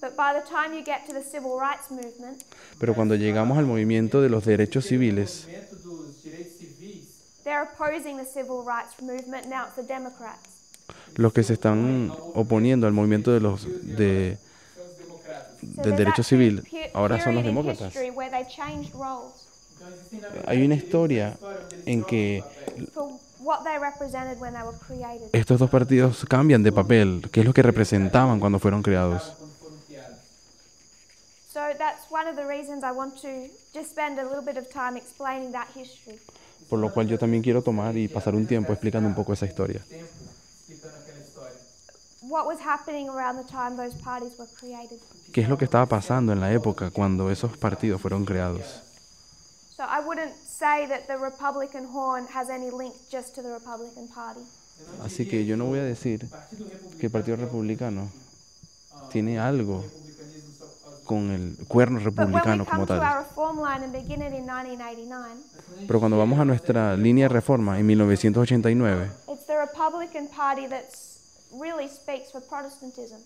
But by the time you get to the Civil Rights Movement, Pero cuando llegamos al movimiento de los derechos civiles, they're opposing the Civil Rights Movement. Now it's the Democrats. los que se están oponiendo al movimiento de So del there's derecho actually civil, a ahora son los period in demócratas. history where they changed roles Hay una historia en que for what they represented when they were created. estos dos partidos cambian de papel, que es lo que representaban cuando fueron creados. So that's one of the reasons I want to just spend a little bit of time explaining that history. Por lo cual yo también quiero tomar y pasar un tiempo explicando un poco esa historia. What was happening around the time those parties were created. ¿Qué es lo que estaba pasando en la época cuando esos partidos fueron creados? So I wouldn't say that the Republican horn has any link just to the Republican Party. Así que yo no voy a decir que el Partido Republicano tiene algo con el cuerno But when we republicano come como to our tal. reform line and begin it in 1989, Pero cuando vamos a nuestra línea de reforma en 1989, it's the Republican Party that really speaks for Protestantism.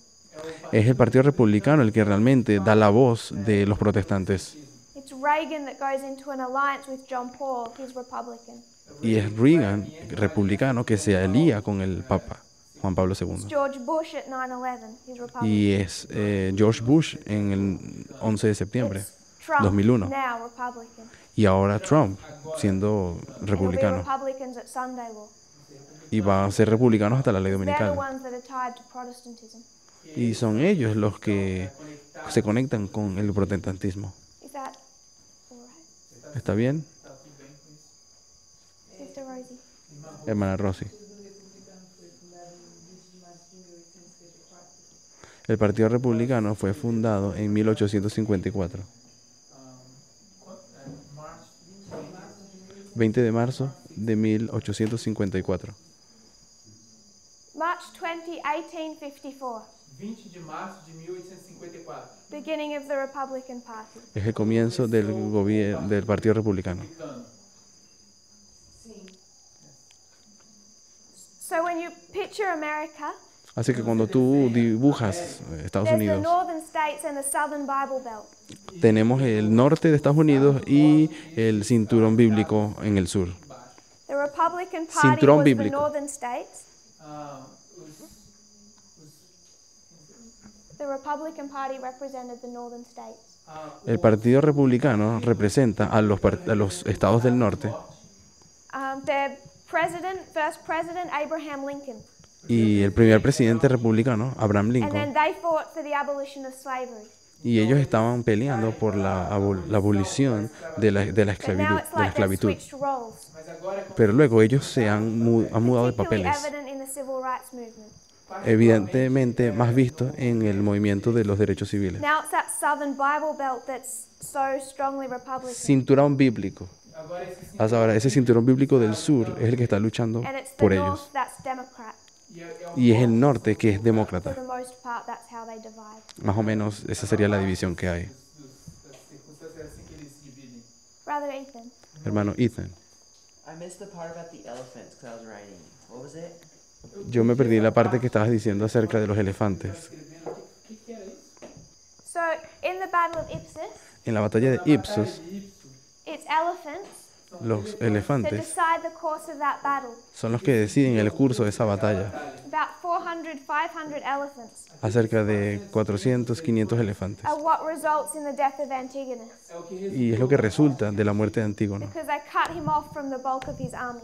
es el Partido Republicano el que realmente da la voz de los protestantes. It's Reagan that goes into an alliance with John Paul, he's Republican. Y es Reagan, republicano, que se alía con el Papa Juan Pablo It's II. George Bush at 9/11, he's Republican. Y es George Bush en el 11 de septiembre It's Trump, 2001. now Republican. Y ahora Trump siendo It'll be republicano. Republicans at Sunday law. Y va a ser republicanos hasta la ley They're the dominical. ones that are tied to Protestantism. Y son ellos los que se conectan con el protestantismo. Is that all right? ¿Está bien, Sister Rosie? hermana Rosy? El Partido Republicano fue fundado en 1854, 20 de marzo de 1854. March 20, 1854, 20 de março de 1854. beginning of the Republican Party. Es el comienzo del del Partido Republicano. So when you picture America, Así que cuando tú dibujas Estados there's the Unidos, northern states and the southern Bible Belt. tenemos el norte de Estados Unidos y el cinturón bíblico en el sur. The Republican Party Cinturón was the bíblico. northern states. The Republican Party represented the northern states. El Partido Republicano representa a los estados del norte Their first president, Abraham Lincoln. y el primer presidente republicano, Abraham And then Lincoln, they fought for the abolition of slavery. y ellos estaban peleando por la abolición de la But now esclavitud, it's de la like they've esclavitud. switched roles. Pero luego ellos se han mudado de Particularly papeles, evident in the civil rights movement. evidentemente más visto en el movimiento de los derechos civiles. Now it's that southern Bible belt that's so strongly Republican. Cinturón bíblico. Hasta ahora, ese cinturón bíblico del sur es el que está luchando And it's the por north ellos. that's Democrat. Y es el norte que es For demócrata. the most part, that's how they divide. Más o menos esa sería la división que hay. Das circunstâncias é assim que eles se dividem. Brother Ethan, Hermano Ethan, I missed the part about the elephants because I was writing. What was it? yo me perdí la parte que estabas diciendo acerca de los elefantes. Escrevendo o que era isso? so in the Battle of Ipsus, En la batalla de Ipsos, it's elephants los that elefantes decide the course of that battle. son los que deciden el curso de esa batalla. About 400, 500 elephants Acerca de 400, 500 elefantes. are what results in the death of Antigonus É o que Y es lo que resulta de la muerte de Antígono. because they cut him off from the bulk of his army.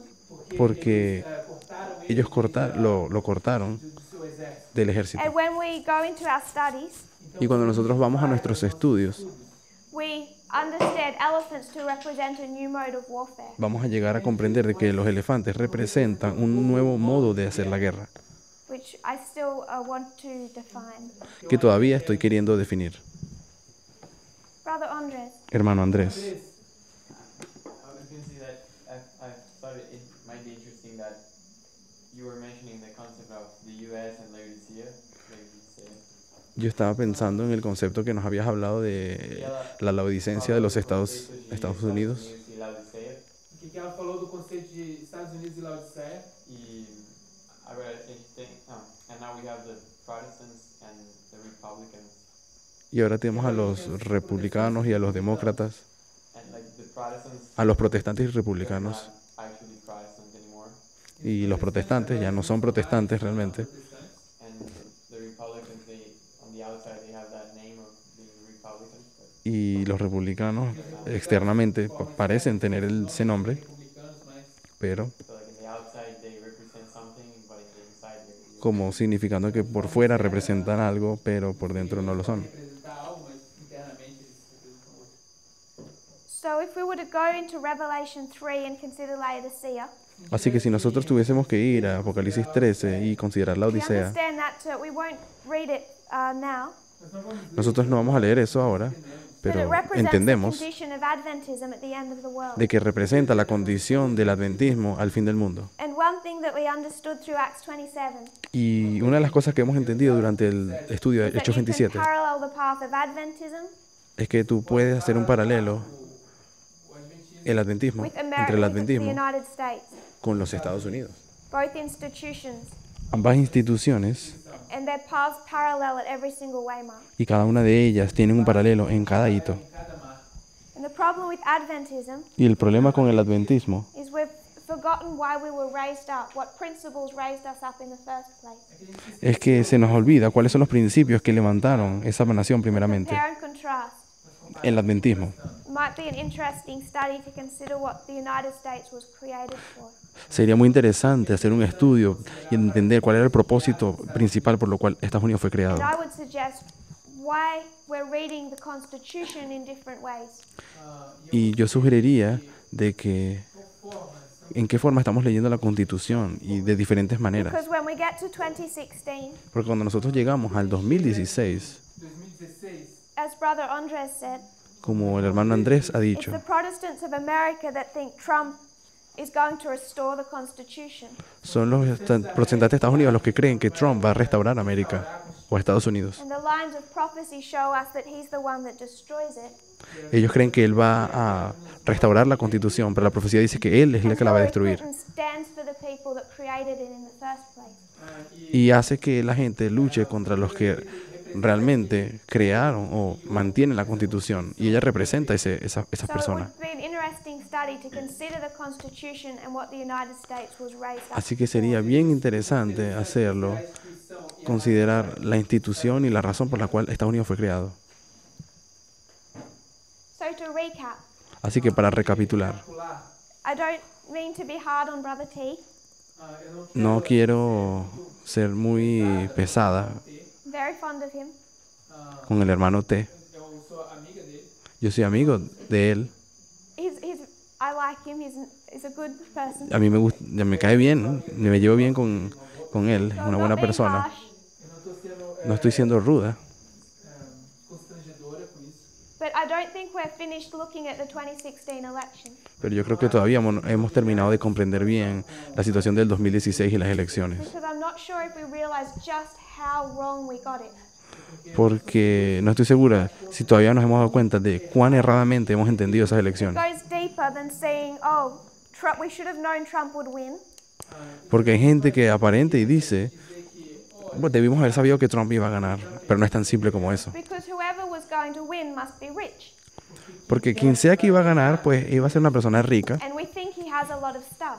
Porque cortaram ele ellos lo cortaron do seu exército. del ejército. And when we go into our studies, Y cuando nosotros vamos a nuestros estudios, we understand elephants to represent a new mode of warfare. vamos a llegar a comprender de que los elefantes representan un nuevo modo de hacer la guerra, Which I still want to define. que todavía estoy queriendo definir. Brother Andres, Hermano Andrés, I was going to say that I thought it might be interesting that you were mentioning the concept of the U.S. and Laodicea. yo estaba pensando en el concepto que nos habías hablado de la laodicencia de los Estados Unidos. O que ela falou do conceito de Estados Unidos e Laodiceia? E agora a gente tem, and now we have the Protestants and the Republicans. Y ahora tenemos a los republicanos y a los demócratas, And like the Protestants a los protestantes y are republicanos. not actually Protestant anymore. Y los protestantes ya no son protestantes realmente. And the Republicans, they on the outside they have that name of being Republicans, but Y los republicanos externamente parecen tener ese nombre, Republicanos, mas pero so like in the outside they represent something, but in the inside they're como significando que por fuera representan algo, pero por dentro no lo son. representar algo, mas internamente eles representam outro. so if we were to go into Revelation 3 and consider Laodicea, Así que si nosotros tuviésemos que ir a Apocalipsis 13 y considerar la we Odisea, understand that we won't read it now, nosotros no vamos a leer eso ahora, but it pero represents the entendemos condition of Adventism at the end of the world. de que representa la condición del adventismo al fin del mundo. And one thing that we understood through Acts 27 Y una de las cosas que hemos entendido durante el estudio de is that Hechos you can 27 parallel the path of Adventism es que tú puedes hacer un paralelo, el adventismo, with entre America, el with the adventismo United States, con los Estados Unidos. both institutions, Ambas instituciones and their paths parallel at every single waymark. y cada una de ellas tienen un paralelo en cada hito. And the problem with Adventism Y el problema con el adventismo is we've forgotten why we were raised up, what principles raised us up in the first place. es que se nos olvida cuáles son los principios que levantaron esa nación primeramente. Compare and contrast. El adventismo. Might be an interesting study to consider what the United States was created for. Sería muy interesante hacer un estudio y entender cuál era el propósito principal por lo cual Estados Unidos fue creado. And I would suggest why we're reading the Constitution in different ways. Y yo sugeriría de que en qué forma estamos leyendo la Constitución y de diferentes maneras. Because when we get to 2016, Porque cuando nosotros llegamos al 2016, 2016, as Brother Andres said, como el hermano Andrés ha it's dicho, the Protestants of America that think Trump is going to restore the Constitution. son los protestantes de Estados Unidos los que creen que Trump va a restaurar América o Estados Unidos. And the lines of prophecy show us that he's the one that destroys it. Ellos creen que él va a restaurar la Constitución, pero la profecía dice que él es el que la va a destruir. Hillary Clinton stands for the people that created it in the first place. Y hace que la gente luche contra los que realmente crearon o mantienen la Constitución. Y ella representa esas So it personas. would be an interesting study to consider the Constitution and what the United States was raised up Así que sería bien interesante hacerlo, considerar la institución y la razón por la cual Estados Unidos fue creado. So to recap, Así que para recapitular, I don't mean to be hard on Brother T. eu no quiero ser muy pesada Very fond of him. con el hermano T. eu sou amiga dele. Yo soy amigo de él. I like him. He's a good person. A mí me gusta, me cae bien, me llevo bien con él, es So una I'm buena not being persona. harsh, Eu não estou sendo No estoy siendo ruda, constrangedora com isso. but I don't think we're finished looking at the 2016 election. pero yo creo que todavía hemos terminado de comprender bien la situación del 2016 y las elecciones. Because I'm not sure if we realize just how wrong we got it. Porque no estoy segura si todavía nos hemos dado cuenta de cuán erradamente hemos entendido esas It elecciones. goes deeper than saying, oh, we should have known Trump would win. Porque hay gente que aparente y dice, bueno, debimos haber sabido que Trump iba a ganar, pero no es tan simple como eso. Because whoever was going to win must be rich. Porque quien sea que iba a ganar, pues iba a ser una persona rica And we think he has a lot of stuff.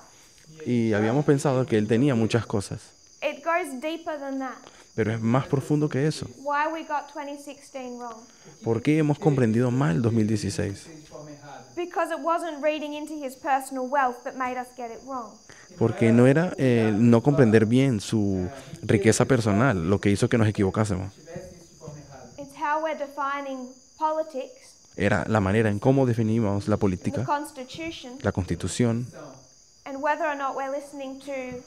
y habíamos pensado que él tenía muchas cosas, It goes deeper than that. pero es más profundo que eso. Why we got 2016 wrong? ¿Por qué hemos comprendido mal el 2016? De forma errada. Because it wasn't reading into his personal wealth that made us get it wrong. Porque no era no comprender bien su riqueza personal lo que hizo que nos equivocásemos, Tivesse isso de forma errada. It's how we're defining politics, era la manera en cómo definimos la the política, Constitution, la Constitución, and whether or not we're listening to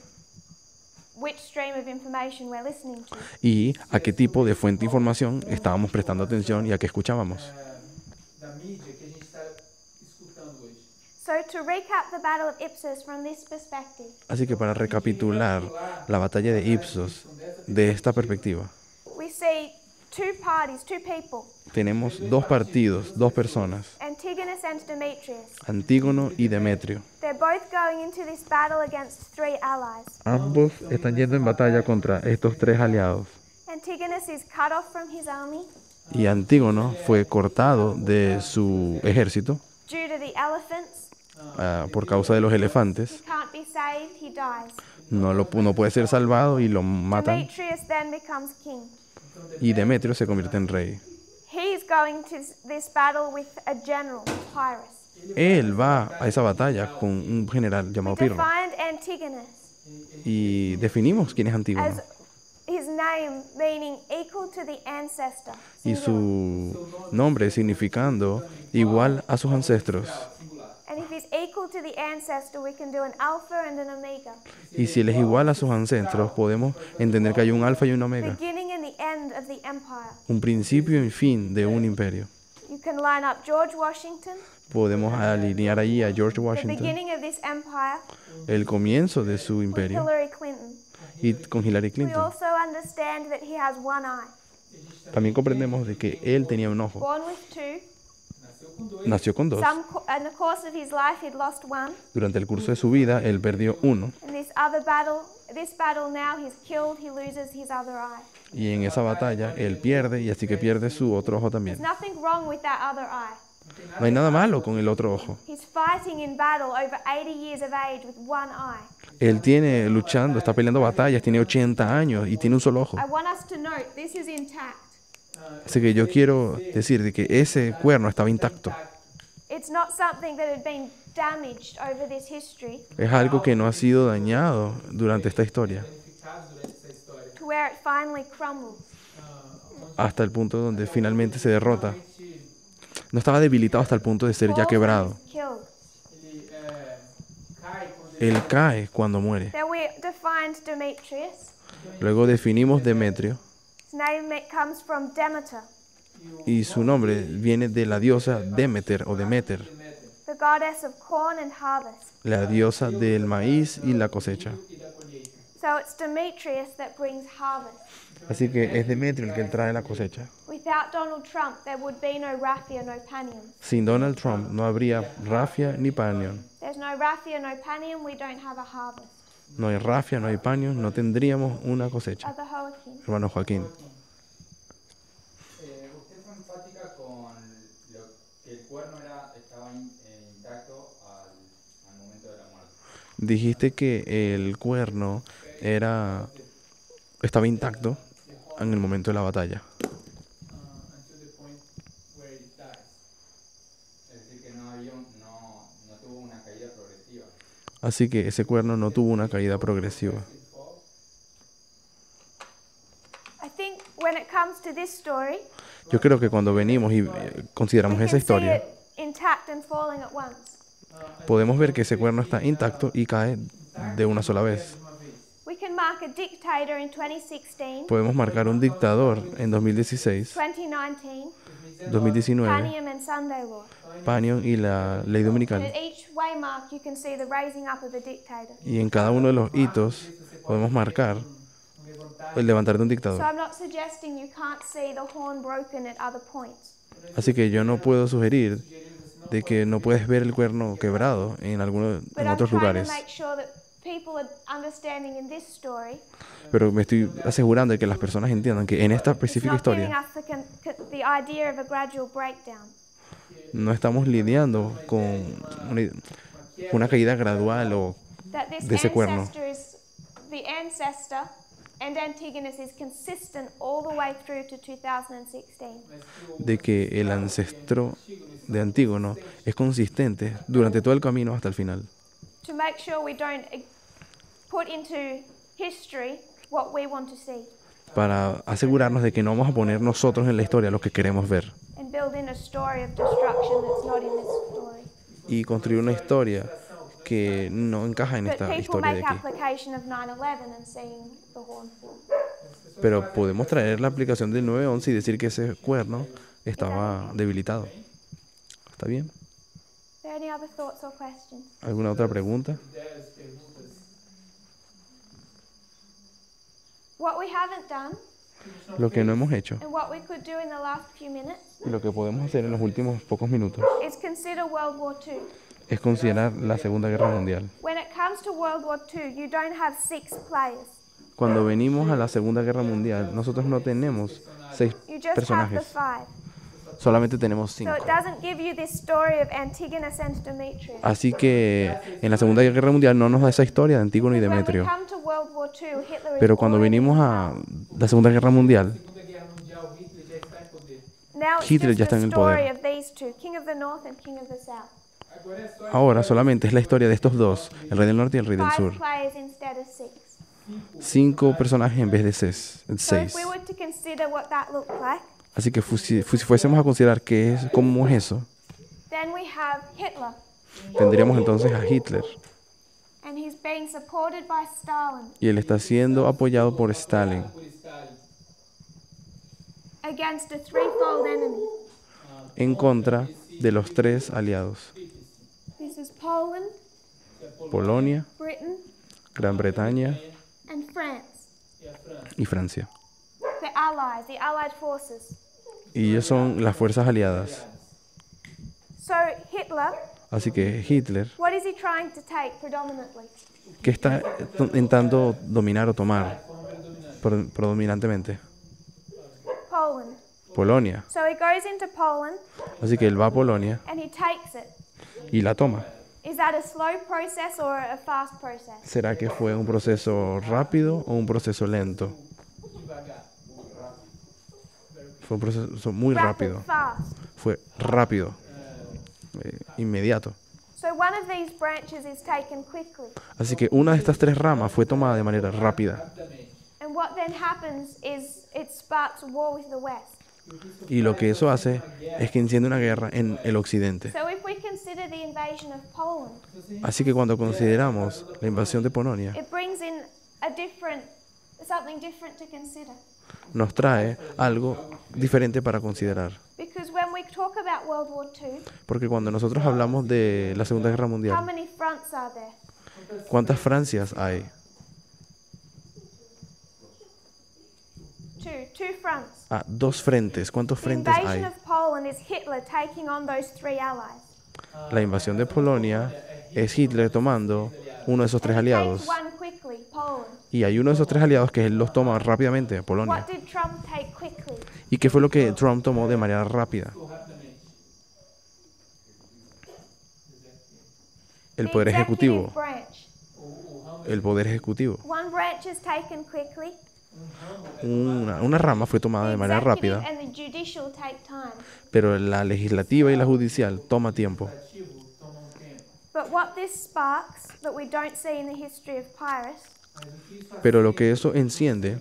which stream of information we're listening to. y a qué tipo de fuente de información estábamos prestando atención y a qué escuchábamos. Da mídia que a gente está escutando hoje. So to recap the Battle of Ipsus from this perspective, Así que para recapitular la batalla de Ipsos de esta perspectiva, we see two parties, two people, tenemos dos partidos, dos personas, Antigonus and Demetrius. Antígono y Demetrio. They're both going into this battle against three allies. Ambos están yendo en batalla contra estos tres aliados. Antigonus is cut off from his army Y Antígono fue cortado de su ejército due to the elephants. por causa de los elefantes. He can't be saved, he dies. No puede ser salvado y lo matan. Demetrius then becomes king. Y Demetrio se convierte en rey. He's going to this battle with a general, Pyrrhus. Él va a esa batalla con un general We llamado Pirro. defined Antigonus Y definimos quién es Antígono. as his name meaning equal to the ancestor. Y singular. su nombre significando igual a sus ancestros. And if he's equal to the ancestor, we can do an alpha and an omega. Y si él es igual a sus ancestros, podemos entender que hay un alfa y un omega. Beginning and the end of the empire. Un principio y fin de un imperio. You can line up George Washington, Podemos alinear allí a George the Washington, beginning of this empire, el comienzo de su with imperio, Hillary Clinton. y con Hillary We Clinton. also understand that he has one eye. También comprendemos de que él tenía un ojo. Born with two. Nació con dos. In the course of his life, he'd lost one. Durante el curso de su vida, él perdió uno. In this battle now, he's killed, he loses his other eye. Y en esa batalla, él pierde y así que pierde su otro ojo también. There's nothing wrong with that other eye. No hay nada malo con el otro ojo. He's fighting in battle over 80 years of age with one eye. Él tiene luchando, está peleando batallas, tiene 80 años y tiene un solo ojo. I want us to note this is intact. Así que yo quiero decir de que ese cuerno estaba intacto. It's not something that had been damaged over this history Es algo que no ha sido dañado durante esta historia, Danificados durante essa história. to where it finally crumbles. hasta el punto donde finalmente se derrota. No estaba debilitado hasta el punto de ser ya quebrado. He's killed. Ele cai quando Él cae cuando muere. Then we defined Demetrius. Luego definimos Demetrio His name comes from Demeter, y su nombre viene de la diosa Demeter o Demeter, the goddess of corn and harvest. la diosa del maíz y la cosecha. e da colheita. So it's Demetrius that brings harvest. Así que es Demetrio el que trae la cosecha. Without Donald Trump, there would be no Raffia, no Panion. Sin Donald Trump no habría Rafia ni Panion. There's no Raffia, no Panion, we don't have a harvest. No hay Rafia, no hay Panion, no tendríamos una cosecha. Other Joaquin. Hermano Joaquín, Usted fue enfática con lo que el cuerno estaba intacto al momento de la muerte. dijiste que el cuerno estaba intacto en el momento de la batalla. Until the point where it dies. Es decir, que no tuvo una caída progresiva. Así que ese cuerno no tuvo una caída progresiva. It falls. I think when it comes to this story, Yo creo que cuando venimos y consideramos we esa can see historia, it intact and falling at once. podemos ver que ese cuerno está intacto y cae de una sola vez. We can mark a dictator in 2016, Podemos marcar un dictador en 2016, 2019, 2019, Panion and Sunday Law. Panion y la ley And dominical. at each waymark, you can see the raising up of a dictator. Y en cada uno de los hitos podemos marcar el levantar de un So dictador. I'm not suggesting you can't see the horn broken at other points. Así que yo no puedo sugerir de que no puedes ver el cuerno quebrado en But en I'm otros trying to lugares. make sure that people are understanding in this story. Pero me estoy asegurando de que las personas entiendan que en esta It's específica not giving historia us the idea of a gradual breakdown. no estamos lidiando con una caída gradual o That this de ese cuerno. the ancestor and Antigonus is consistent all the way through to 2016. de que el ancestro de Antígono es consistente durante todo el camino hasta el final. To make sure we don't put into history what we want to see. para asegurarnos de que no vamos a poner nosotros en la historia lo que queremos ver and build in a story of destruction that's not in this story. y construir una historia que no encaja en But esta people historia de make aquí. application of 9/11 and seeing the horn fall. Pero podemos traer la aplicación del 911 y decir que ese cuerno estaba debilitado. ¿Está bien? Are there any other thoughts or questions? ¿Alguna otra pregunta? Ideias, perguntas. What we haven't done Lo que no hemos hecho and what we could do in the last few minutes y lo que podemos hacer en los últimos pocos minutos is consider World War II. es considerar la Segunda Guerra Mundial. When it comes to World War II, you don't have 6 players. Cuando venimos a la Segunda Guerra Mundial, nosotros no tenemos 6 You just have the personajes, 5. solamente tenemos So 5. it doesn't give you this story of Antigonus and Demetrius. Así que en la Segunda Guerra Mundial no nos da esa historia de Antígono y When we Demetrio. come to World War II, Hitler is Pero cuando already venimos in a power. la Segunda Guerra Mundial, Segunda Guerra Mundial, Hitler já está em poder. Now it's Hitler just ya está the en el story poder. of these two, King of the North and King of the South. Agora é só ahora solamente es la historia de estos dos, el rey del norte y el rey del 5 sur. players instead of 6. 5 personajes en vez de 6. So if we were to consider what that looked like, Así que si fuésemos a considerar cómo es eso, then we have Hitler, tendríamos entonces a Hitler. and he's being supported by Stalin Y él está siendo apoyado por Stalin por Stalin. against a threefold enemy. en contra de los 3 aliados: This is Poland, Polonia, Britain, Gran Bretaña and France, E a França. y Francia. the Allies, the Allied forces. Y ellos son las fuerzas aliadas. So Hitler, Así que Hitler, what is he trying to take predominantly? ¿qué está intentando dominar o tomar predominantemente? Poland. Polonia. So he goes into Poland Así que él va a Polonia and he takes it. y la toma. Is that a slow process or a fast process? ¿Será que fue un proceso rápido o un proceso lento? Devagar. Fue un proceso muy rápido. Fast. Fue rápido. Inmediato. So one of these branches is taken quickly. Así que una de estas 3 ramas fue tomada de manera rápida. And what then happens is it sparks war with the West. Y lo que eso hace es que enciende una guerra en el occidente. So if we consider the invasion of Poland, Así que cuando consideramos la invasión de Polonia, it brings in something different to consider. nos trae algo diferente para considerar. Because when we talk about World War II, Porque cuando nosotros hablamos de la Segunda Guerra how Mundial, many fronts are there? ¿cuántas Francias hay? Two fronts. 2 frentes. ¿Cuántos The frentes invasion hay? of Poland is Hitler taking on those 3 allies. La invasión de Polonia es Hitler tomando uno de esos 3 And he aliados. takes one quickly, Poland. Y hay uno de esos 3 aliados que él los toma rápidamente, Polonia. What did Trump take quickly? ¿Y qué fue lo que Trump tomó de manera rápida? Rapidamente. El The poder executive ejecutivo. branch. El poder ejecutivo. One branch is taken quickly. Una rama fue tomada The de manera executive rápida, and the judicial take time. pero la legislativa y la judicial toma tiempo. Toma tempo. But what this sparks that we don't see in the history of Pyrrhus Mas o que isso Pero lo que eso enciende,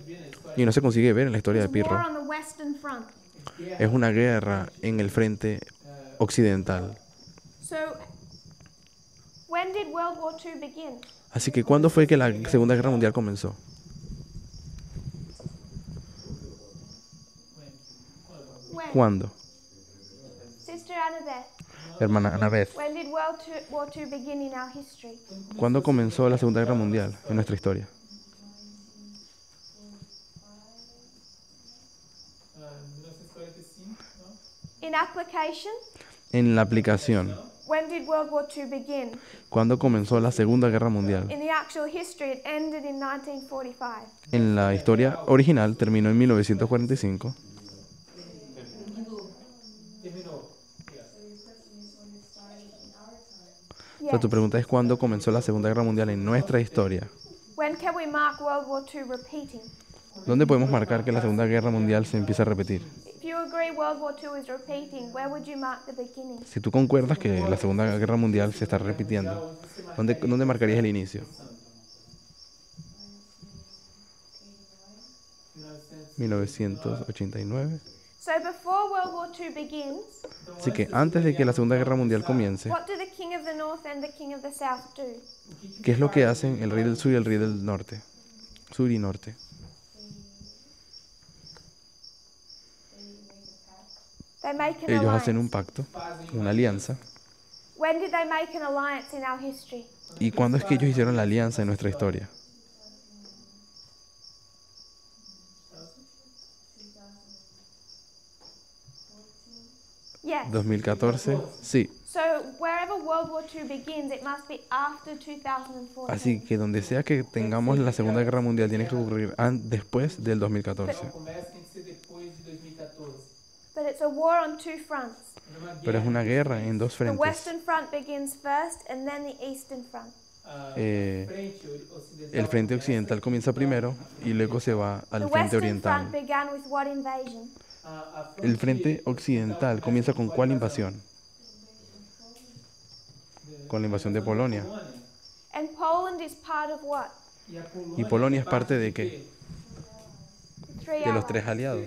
y no se consigue ver en la historia de is Pirro, war on the Western Front. es una guerra en el frente occidental. So, when did World War II begin? Así que, ¿cuándo fue que la Segunda Guerra Mundial comenzó? When? ¿Cuándo? Sister Annabeth, Hermana Annabeth, when did War II begin in our history? ¿cuándo comenzó la Segunda Guerra Mundial en nuestra historia? 1945, não? In application, En la aplicación, when did World War II begin? ¿cuándo comenzó la Segunda Guerra Mundial? In the actual history, it ended in 1945. En la historia original terminó en 1945. Terminou. O sea, tu pregunta es ¿cuándo comenzó la Segunda Guerra Mundial en nuestra historia? When can we mark World War II repeating? ¿Dónde podemos marcar que la Segunda Guerra Mundial se empieza a repetir? If you agree World War II is repeating, where would you mark the beginning? Si tú concuerdas que la Segunda Guerra Mundial se está repitiendo, ¿dónde marcarías el inicio? 1945. 1989. So before World War II begins, Así que antes de que la Segunda Guerra Mundial comience, what do the king of the north and the king of the south do? ¿qué es lo que hacen el rey del sur y el rey del norte? Sur y norte. They make an Ellos hacen un alliance. pacto, una alianza. When did they make an alliance in our history? ¿Y cuándo es que ellos hicieron la alianza en nuestra historia? Yes. 2014, sí. So wherever World War II begins, it must be after 2014. Así que donde sea que tengamos la Segunda Guerra Mundial, tiene que ocurrir después del 2014. Então começa tem que ser depois de 2014. But it's a war on two fronts. Pero es una guerra en dos The frentes. Western Front begins first and then the Eastern Front. El frente occidental comienza primero y luego se va The al frente Western Front oriental. began with what invasion? El frente occidental comienza con ¿cuál invasión? Con la invasión de Polonia. And Poland is part of what? ¿Y Polonia es parte de qué? Three De los allies. tres aliados.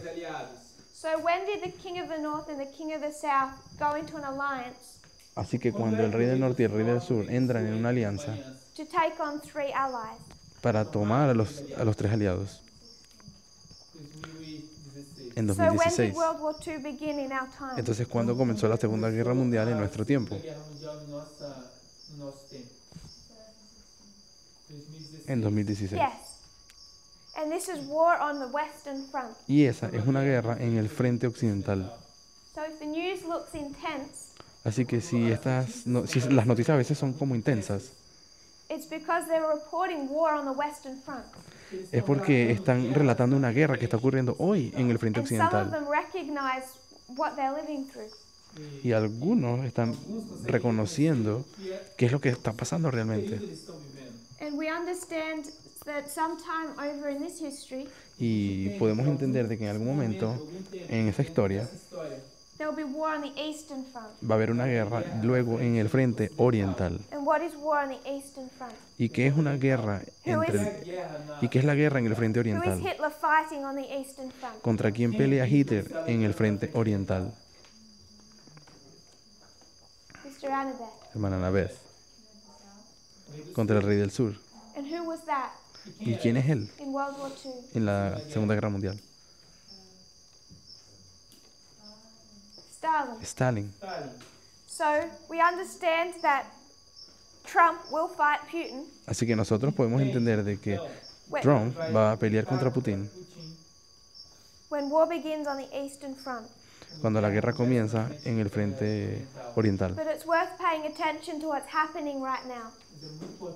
So when did the king of the north and the king of the south go into an alliance Así que cuando el rey del norte y el rey del sur entran en una alianza to take on three allies? para tomar a los tres aliados en So when did 2016. World War II begin in our time? Entonces, ¿cuándo comenzó la Segunda Guerra Mundial en nuestro tiempo? Guerra Mundial no nosso tempo. 2016. En 2016. Yes. And this is war on the Western Front. Y esa es una guerra en el frente occidental. So if the news looks intense, Así que si las noticias a veces son como intensas, it's because they're reporting war on the Western Front. es porque están relatando una guerra que está ocurriendo hoy en el frente And some of occidental. them recognize what they're living through. Y algunos están reconociendo qué es lo que está pasando realmente. Eles estão vivendo. And we understand that sometime over in this history, Y podemos entender de que en algún momento, en esa historia, Essa história. there'll be war on the Eastern Front. va a haber una guerra luego en el frente oriental. And what is war on the Eastern Front? ¿Y qué es una guerra ¿Y qué es la guerra en el frente Who is oriental? Hitler fighting on the Eastern Front? ¿Contra quién pelea Hitler en el frente oriental? Mr. Annabeth. Hermana Annabeth. Contra el rey del sur. And who was that ¿Y quién es él in World War II? en la Segunda Guerra Mundial? Stalin. Stalin. Stalin. So we understand that Trump will fight Putin Así que nosotros podemos entender de que when, Trump va a pelear contra Putin when war begins on the Eastern Front. cuando la guerra comienza en el frente oriental. But it's worth paying attention to what's happening right now.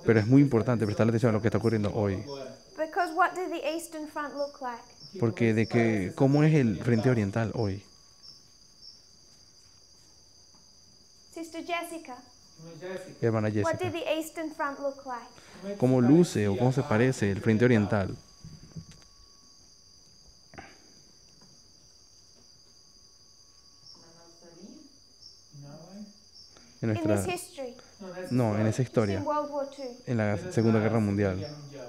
Pero es muy importante prestarle atención a lo que está ocurriendo hoy. Because what does the Eastern Front look like? Porque ¿cómo es el frente oriental hoy? Sister Jessica, Hermana what did Jessica. the Eastern Front look like? ¿Cómo luce o cómo se parece el frente oriental? En In this nuestra, history, no, en esa historia, in World War II. en la Segunda Guerra Mundial. Guerra Mundial.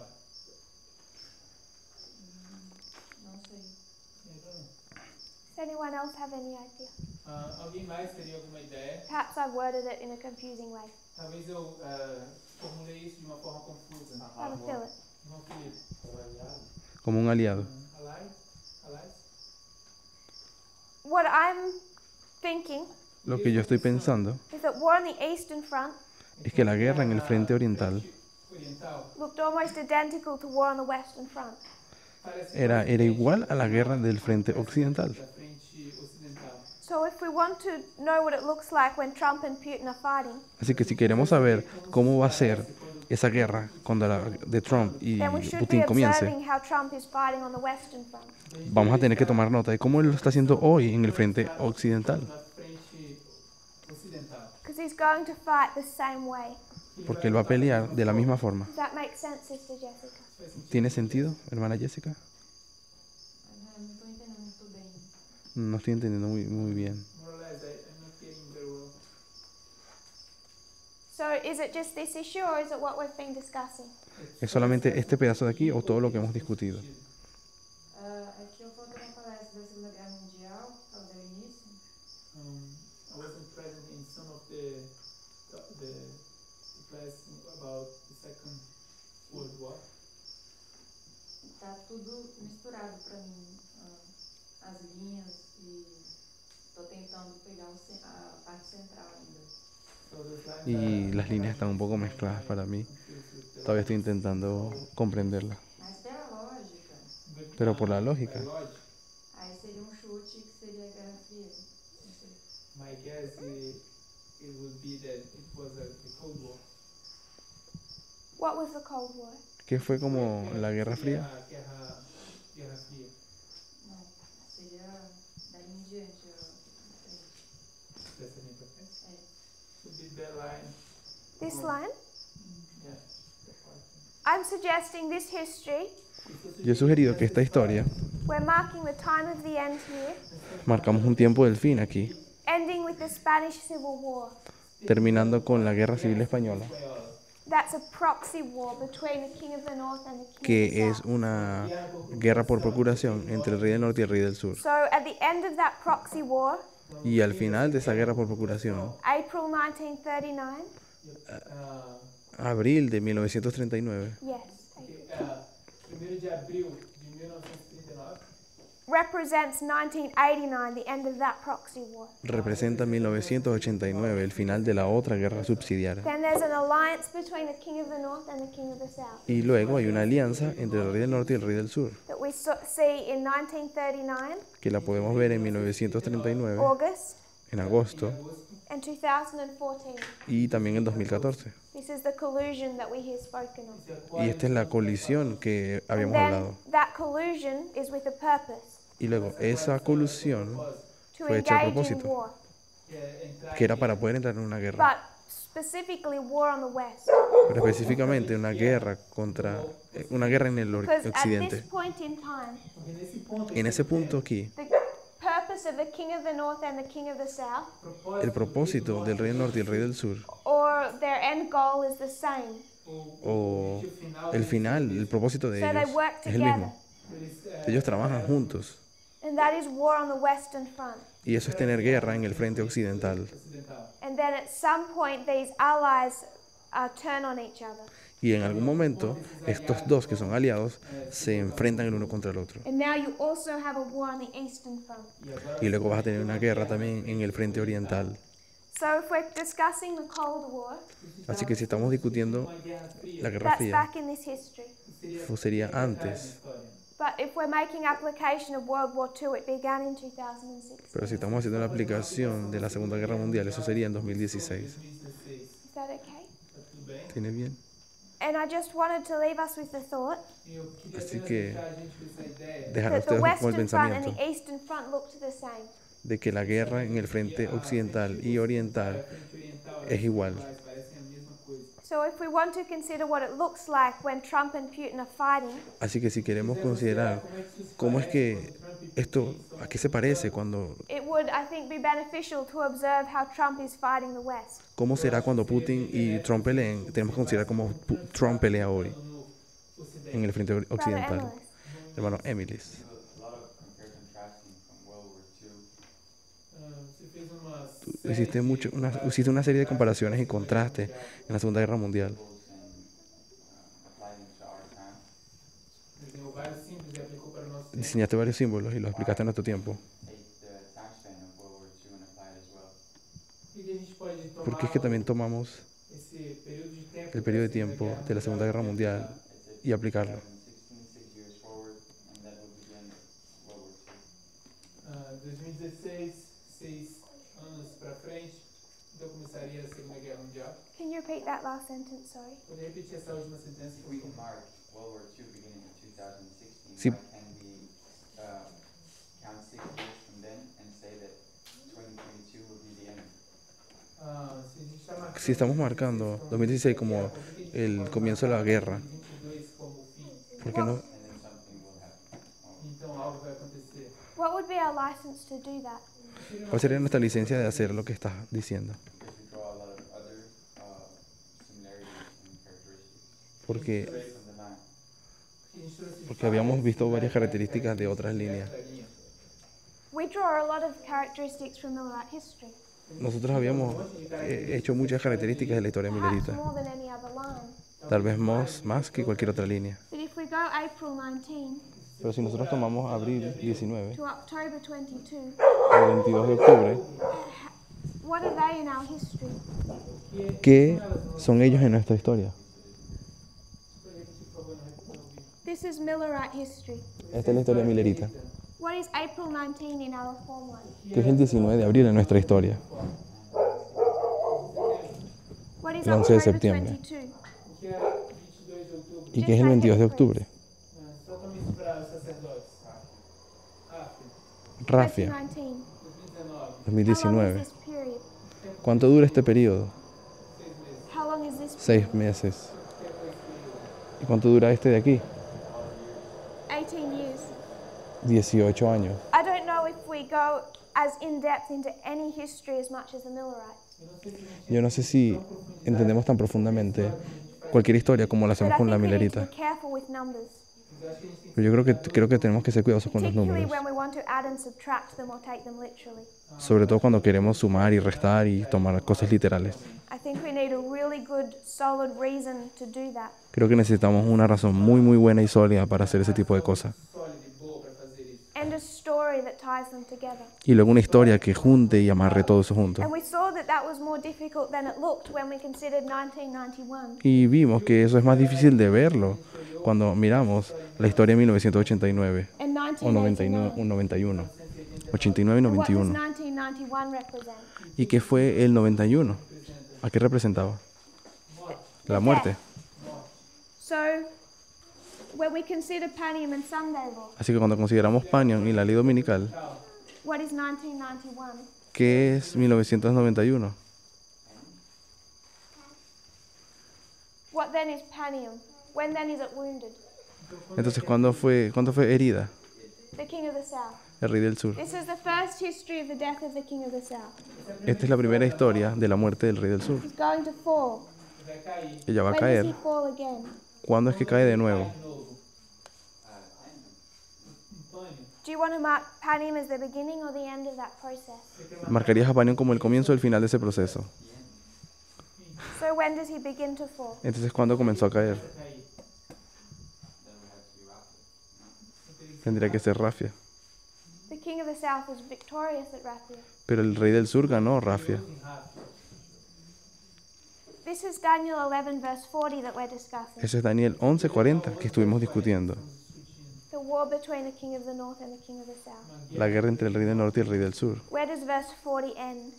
Does anyone else have any idea? Alguém mais teria alguma ideia? Perhaps I've worded it in a confusing way. Talvez eu formulei isso de uma forma confusa. Brother Philip. Irmão Felipe. Como un aliado. Allies? Allies? What I'm thinking Lo que yo estoy pensando is that war on the Eastern Front es que la guerra en el frente oriental Oriental. looked almost identical to war on the Western Front. Parece era igual a la guerra del frente occidental. da frente ocidental. So if we want to know what it looks like when Trump and Putin are fighting, Así que si queremos saber cómo va a ser esa guerra cuando la de Trump y then we should be Putin comience, observing how Trump is fighting on the Western Front. vamos a tener que tomar nota de cómo él lo está haciendo hoy en el frente occidental. Na frente ocidental. Because he's going to fight the same way. Porque él va a pelear de la misma forma. Does that make sense, Sister Jessica? ¿Tiene sentido, hermana Jessica? Não estou entendendo muito bem. No estoy entendiendo muy bien. More or less, I'm not getting very well. So is it just this issue or is it what we've been discussing? ¿Es solamente este pedazo de aquí o todo lo que hemos discutido? Aqui eu about the Second World War. Tá tudo misturado pra mim, as linhas, e tô tentando pegar a parte central ainda. So those lines Y are las líneas están un poco mezcladas para mí. Todavía estoy intentando comprenderlas. Mas pela lógica, But, Pero por la by lógica, logic, aí seria um chute que seria a Guerra Fria. Não sei. my guess it would be that it was the Cold War. What was the Cold War? que fue como la Guerra Sería Fría. Guerra Fría. Não, seria daí em diante. Dessa linha pra frente. É. Would be that line. This line? Yeah. that part. I'm suggesting this history. Yo he sugerido que esta historia We're marking the time of the end here, marcamos un tiempo del fin aquí, ending with the Spanish Civil War. terminando con la Guerra Civil Española, That's a proxy war between the King of the North and the King of que the es South. una guerra por procuración entre el rey del norte y el rey del sur. So at the end of that proxy war, Y al final de esa guerra por procuración, April 1939, abril de 1939, yes, Okay, 1º de abril de 1939 represents 1989, the end of that proxy war. representa 1989, el final de la otra guerra subsidiaria. Then there's an alliance between the King of the North and the King of the South Y luego hay una alianza entre el rey del norte y el rey del sur, that we see in 1939, que la podemos ver en 1939, August, en agosto, and 2014. y también en 2014. This is the collusion that we have spoken of. Y esta es la colisión que And habíamos then hablado. that collusion is with a purpose, Y luego esa colusión to fue hecha a engage in propósito, war, que era para poder entrar en una guerra, but specifically war on the West. pero específicamente una guerra una guerra en el Because at this occidente. point in time, porque nesse ponto En ese punto aquí, the purpose of the King of the North and the King of the South, el propósito del rey del norte y el rey del sur, or their end goal, is the same. o el final, el propósito de So they ellos work es el together, mismo. Ellos trabajan juntos, and that is war on the Western Front. y eso es tener guerra en el frente occidental. ocidental. And then at some point, these allies turn on each other. Y en algún momento, estos dos que son aliados se enfrentan el uno contra el otro. And now you also have a war on the Eastern Front. Y luego vas a tener una guerra también en el frente oriental. So if we're discussing the Cold War, Así que si estamos discutiendo Uma Guerra Fría la Guerra that's Fría, back in this history. sería antes. But if we're making application of World War II, it began in 2006. Pero si estamos haciendo la aplicación de la Segunda Guerra Mundial, eso sería en 2016. 2016. Is that okay? Tá tudo bem? ¿Tiene bien? And I just wanted to leave us with the thought E eu queria Así apenas que deixar a gente com essa ideia Dejar a that the ustedes con el Western Front and pensamiento the Eastern Front looked the same. de que la guerra en el frente occidental y oriental a frente oriental es igual. parecem a mesma coisa. So if we want to consider what it looks like when Trump and Putin are fighting, Así que si queremos considerar cómo es que esto, a qué se parece cuando, it would, I think, be beneficial to observe how Trump is fighting the West. cómo será cuando Putin y Trump peleen, tenemos que considerar cómo Trump pelea hoy No Ocidente. en el frente Brother occidental. Emilys. Hermano Emilis, A lot of compare contrasting from World War II. Você fez uma tú hiciste una serie de comparaciones y contrastes en la Segunda Guerra Mundial. Applied into our time. desenhou vários símbolos e aplicou para o nosso tempo. Diseñaste varios símbolos y los explicaste en nuestro tiempo. Take the time span of World War II and apply it as well. E que a gente pode tomar Porque es que también tomamos esse período de tempo, el periodo de tiempo de la Segunda Guerra Mundial y aplicarlo. 2016, 6 years forward, and that would begin World War II. 2016, 6 anos para frente, então começaria a Segunda Guerra Mundial. Can you repeat that last sentence, sorry? Pode repetir essa última sentença? If we can mark World War II beginning in 2016, Sí. why can we count 6 years from then and say that 2022 will be the end? Se a gente está marcando Si estamos marcando 2016 como el comienzo de la guerra, 2022 como o fim, ¿por qué no? And then something will happen. então algo vai acontecer. What would be our license to do that? ¿Cuál sería nuestra licencia de hacer lo que estás diciendo? Because we draw a lot of other similarities and characteristics Porque, from the line. A gente trouxe porque habíamos visto varias características de otras líneas. essa linha. We draw a lot of characteristics from Millerite history, Nosotros habíamos hecho muchas características de la historia perhaps milerita, more than any other line. tal vez más que cualquier otra línea. But if we go April 19 Pero si nosotros tomamos abril 19, to October 22, el 22 de octubre, what are they in our history? ¿qué son ellos en nuestra historia? This is Millerite history. Esta es la historia milerita, What is April 19 in our Reform life? que es el 19 de abril en nuestra historia. What is El 11 de October septiembre. 22? Que é 22 de outubro. ¿Y qué es el 22 de octubre? Só para me inspirar os sacerdotes. Rafia, 2019. 2019. How long 2019. is this period? ¿Cuánto dura este periodo? 6 meses. How long is this? 6 meses. Que foi esse período? ¿Y cuánto dura este de aquí? 18 years. 18 años. I don't know if we go as in depth into any history as much as the Millerites, Yo no sé si entendemos tan profundamente cualquier historia como la but hacemos I con la think we need to milerita. be careful with numbers, Pero yo creo que tenemos que ser cuidadosos con los particularly números. when we want to add and subtract them or take them literally. Sobre todo cuando queremos sumar y restar y tomar cosas literales. I think we need a really good, solid reason to do that. Creo que necesitamos una razón muy buena y sólida para hacer ese tipo de cosas. Sólida e boa para fazer isso. And a story that ties them together. Y luego una historia que junte y amarre todo eso junto. And we saw that that was more difficult than it looked when we considered 1991. Y vimos que eso es más difícil de verlo cuando miramos la historia de 1989 And o 91, 89 y What does 91. 1991 represent? ¿Y qué fue el 91? ¿A qué representaba? La muerte. So, when we consider Panium and Sunday law, Así que cuando consideramos Panion y la ley dominical, what is 1991? ¿qué es 1991? What then is Panium? When then is it wounded? Entonces, ¿cuándo fue herida? The king of the south. El rey del sur. This is the first history of the death of the king of the south. Esta es la primera historia de la muerte del rey del sur. He's going to fall. Vai cair. Ella va a When does caer. he fall again? ¿Cuándo es que cae de nuevo? De novo. Pânico. Do you want to mark Panium as the beginning or the end of that process? Marcarías a Panion como el comienzo o el final de ese proceso. So when does he begin to fall? Entonces, ¿cuándo comenzó a caer? Cair. Tendría que ser Rafia. The king of the south was victorious at Raphia. Pero el rey del sur ganó Rafia. Em Ráfia. This is Daniel 11 verse 40 that we're discussing. Ese es Daniel 11:40 que estuvimos discutiendo. The war between the king of the north and the king of the south. La guerra entre el rey del norte y el rey del sur. Where does verse 40 end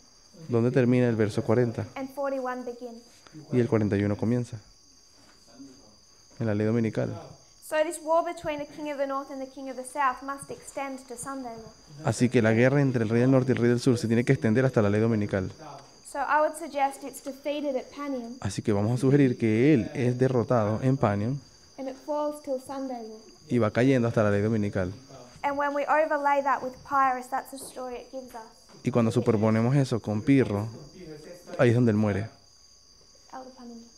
¿Dónde termina el verso 40? and 41 begin? Y el 41 comienza. En la ley dominical. So this war between the king of the north and the king of the south must extend to Sunday law. Así que la guerra entre el rey del norte y el rey del sur se tiene que extender hasta la ley dominical. So I would suggest it's defeated at Panium Así que vamos a sugerir que él es derrotado en Panion and it falls till Sunday law. y va cayendo hasta la ley dominical. And when we overlay that with Pyrrhus, that's the story it gives us. Y cuando superponemos eso con Pirro, ahí es donde él muere. Elder Parminder.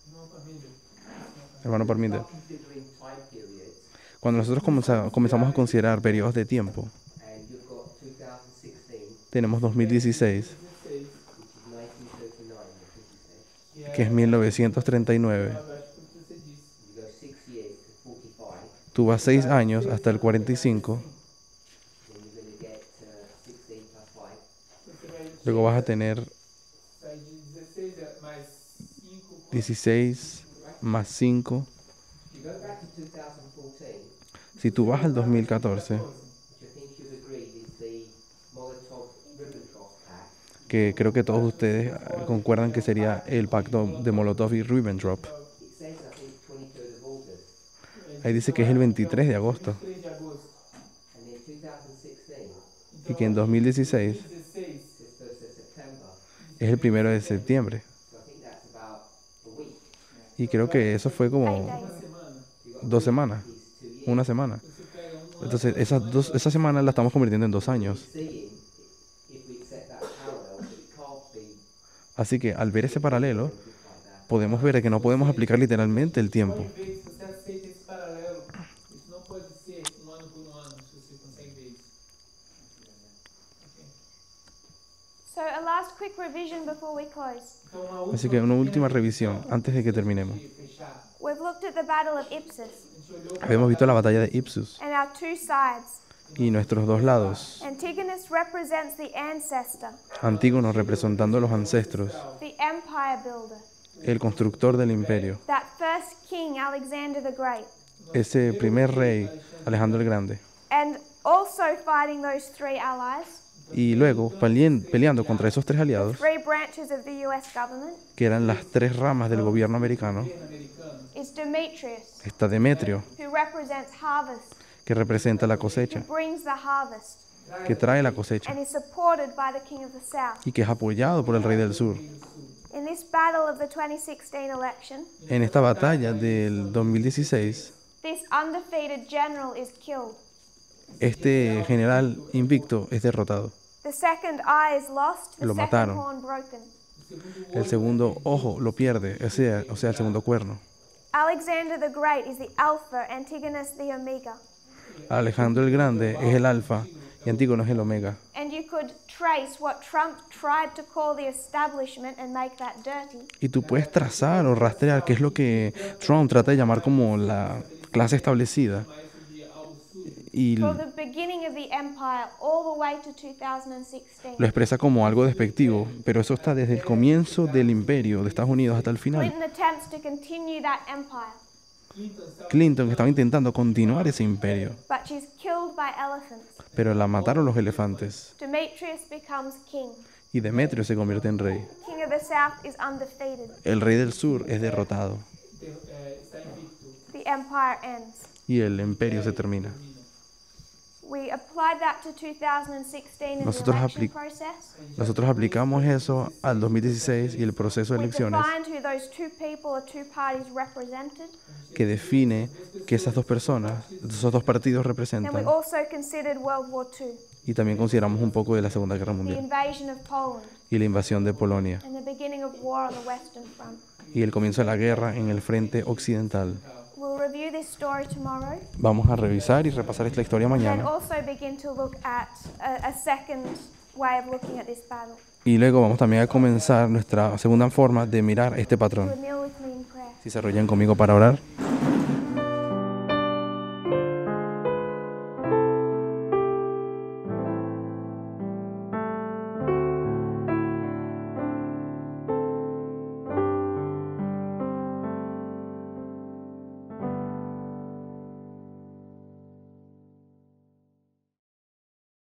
Hermano Parminder. Considering time periods, Cuando nosotros comenzamos a considerar periodos de tiempo, and you've got 2016, tenemos 2016, which is 1939, I think you said. que es 1939. Abaixo do que você disse. You go 6 years to 45, Tú vas 6 años hasta el 45, then you're going to get 16 plus 5, Você vai luego vas a tener sair de 16 mais 5. 16 más 5. If you go back to 2014, Si tú vas al 2014, which I think you've agreed is the Molotov-Ribbentrop Pact, que creo que todos ustedes concuerdan que sería el pacto de Molotov y Ribbentrop, it says, I think, 23rd of August. ahí dice que es el 23 de agosto 3 de agosto. And in 2016, y que en 2016 16. it's 1st of September. es el 1 de septiembre. So I think that's about a week. Y creo que eso fue 8 como days. Semana. 2 semanas, These 2 years. una semana. Você pega Entonces esa semana la estamos convirtiendo en 2 años. Seeing, if we accept that parallel, that it can't be Así que al ver esse paralelo, like that. podemos ver que no podemos aplicar literalmente el tiempo. pode ver que se você aceita esse paralelo, isso não pode ser ano por ano, se você consegue ver isso. So a last quick revision before we close. Então, uma Así que una última revisión antes de que terminemos. de fechar. We've looked at the Battle of Ipsus Habíamos visto la batalla de Ipsus and our two sides. y nuestros dos lados. Antigonus represents the ancestor, Antígono representando a los ancestros, the empire builder, el constructor del imperio, that first king, Alexander the Great, ese primer rey, Alejandro el Grande. and also fighting those three allies, Y luego peleando contra esos tres aliados, three branches of the US government, que eran las tres ramas del gobierno americano, is Demetrius, está Demetrio, who represents harvest, que representa la who cosecha, brings the harvest, que trae la cosecha, and is supported by the king of the south. y que es apoyado por el rey del sur. In this battle of the 2016 election, En esta batalla del 2016, this undefeated general is killed. este general invicto es derrotado. The second eye is lost, the Lo second mataron. horn broken. El segundo ojo lo pierde, o sea, el segundo cuerno. Alexander the Great is the Alpha, Antigonus the Omega. Alejandro el Grande es el alfa y Antígono es el omega. And you could trace what Trump tried to call the establishment and make that dirty. Y tú puedes trazar o rastrear qué es lo que Trump trata de llamar como la clase establecida. Y From the beginning of the empire all the way to 2016. lo expresa como algo despectivo, pero eso está desde el comienzo del imperio de Estados Unidos hasta el final. Clinton attempts to continue that empire, Clinton estaba intentando continuar ese imperio, but she's killed by elephants. pero la mataron los elefantes Demetrius becomes king. y Demetrio se convierte en rey. King of the south is undefeated. El rey del sur es derrotado Está invicto. The empire ends. y el imperio se termina. We applied that to 2016 in the Nosotros election process. Nosotros aplicamos eso al 2016 y el proceso de We elecciones defined who those two people or two parties represented. que define que esas dos personas, esos dos partidos Then we representan, also considered World War II, y también consideramos un poco de la Segunda Guerra the Mundial invasion of Poland, y la invasión de Polonia and the beginning of war on the Western Front. y el comienzo de la guerra en el frente occidental. We'll review this story tomorrow, Vamos a revisar y repasar esta historia and mañana also begin to look at a second way of looking at this battle. y luego vamos también a comenzar nuestra segunda forma de mirar este You patrón. would kneel with me in prayer. Si se arrollan conmigo para orar.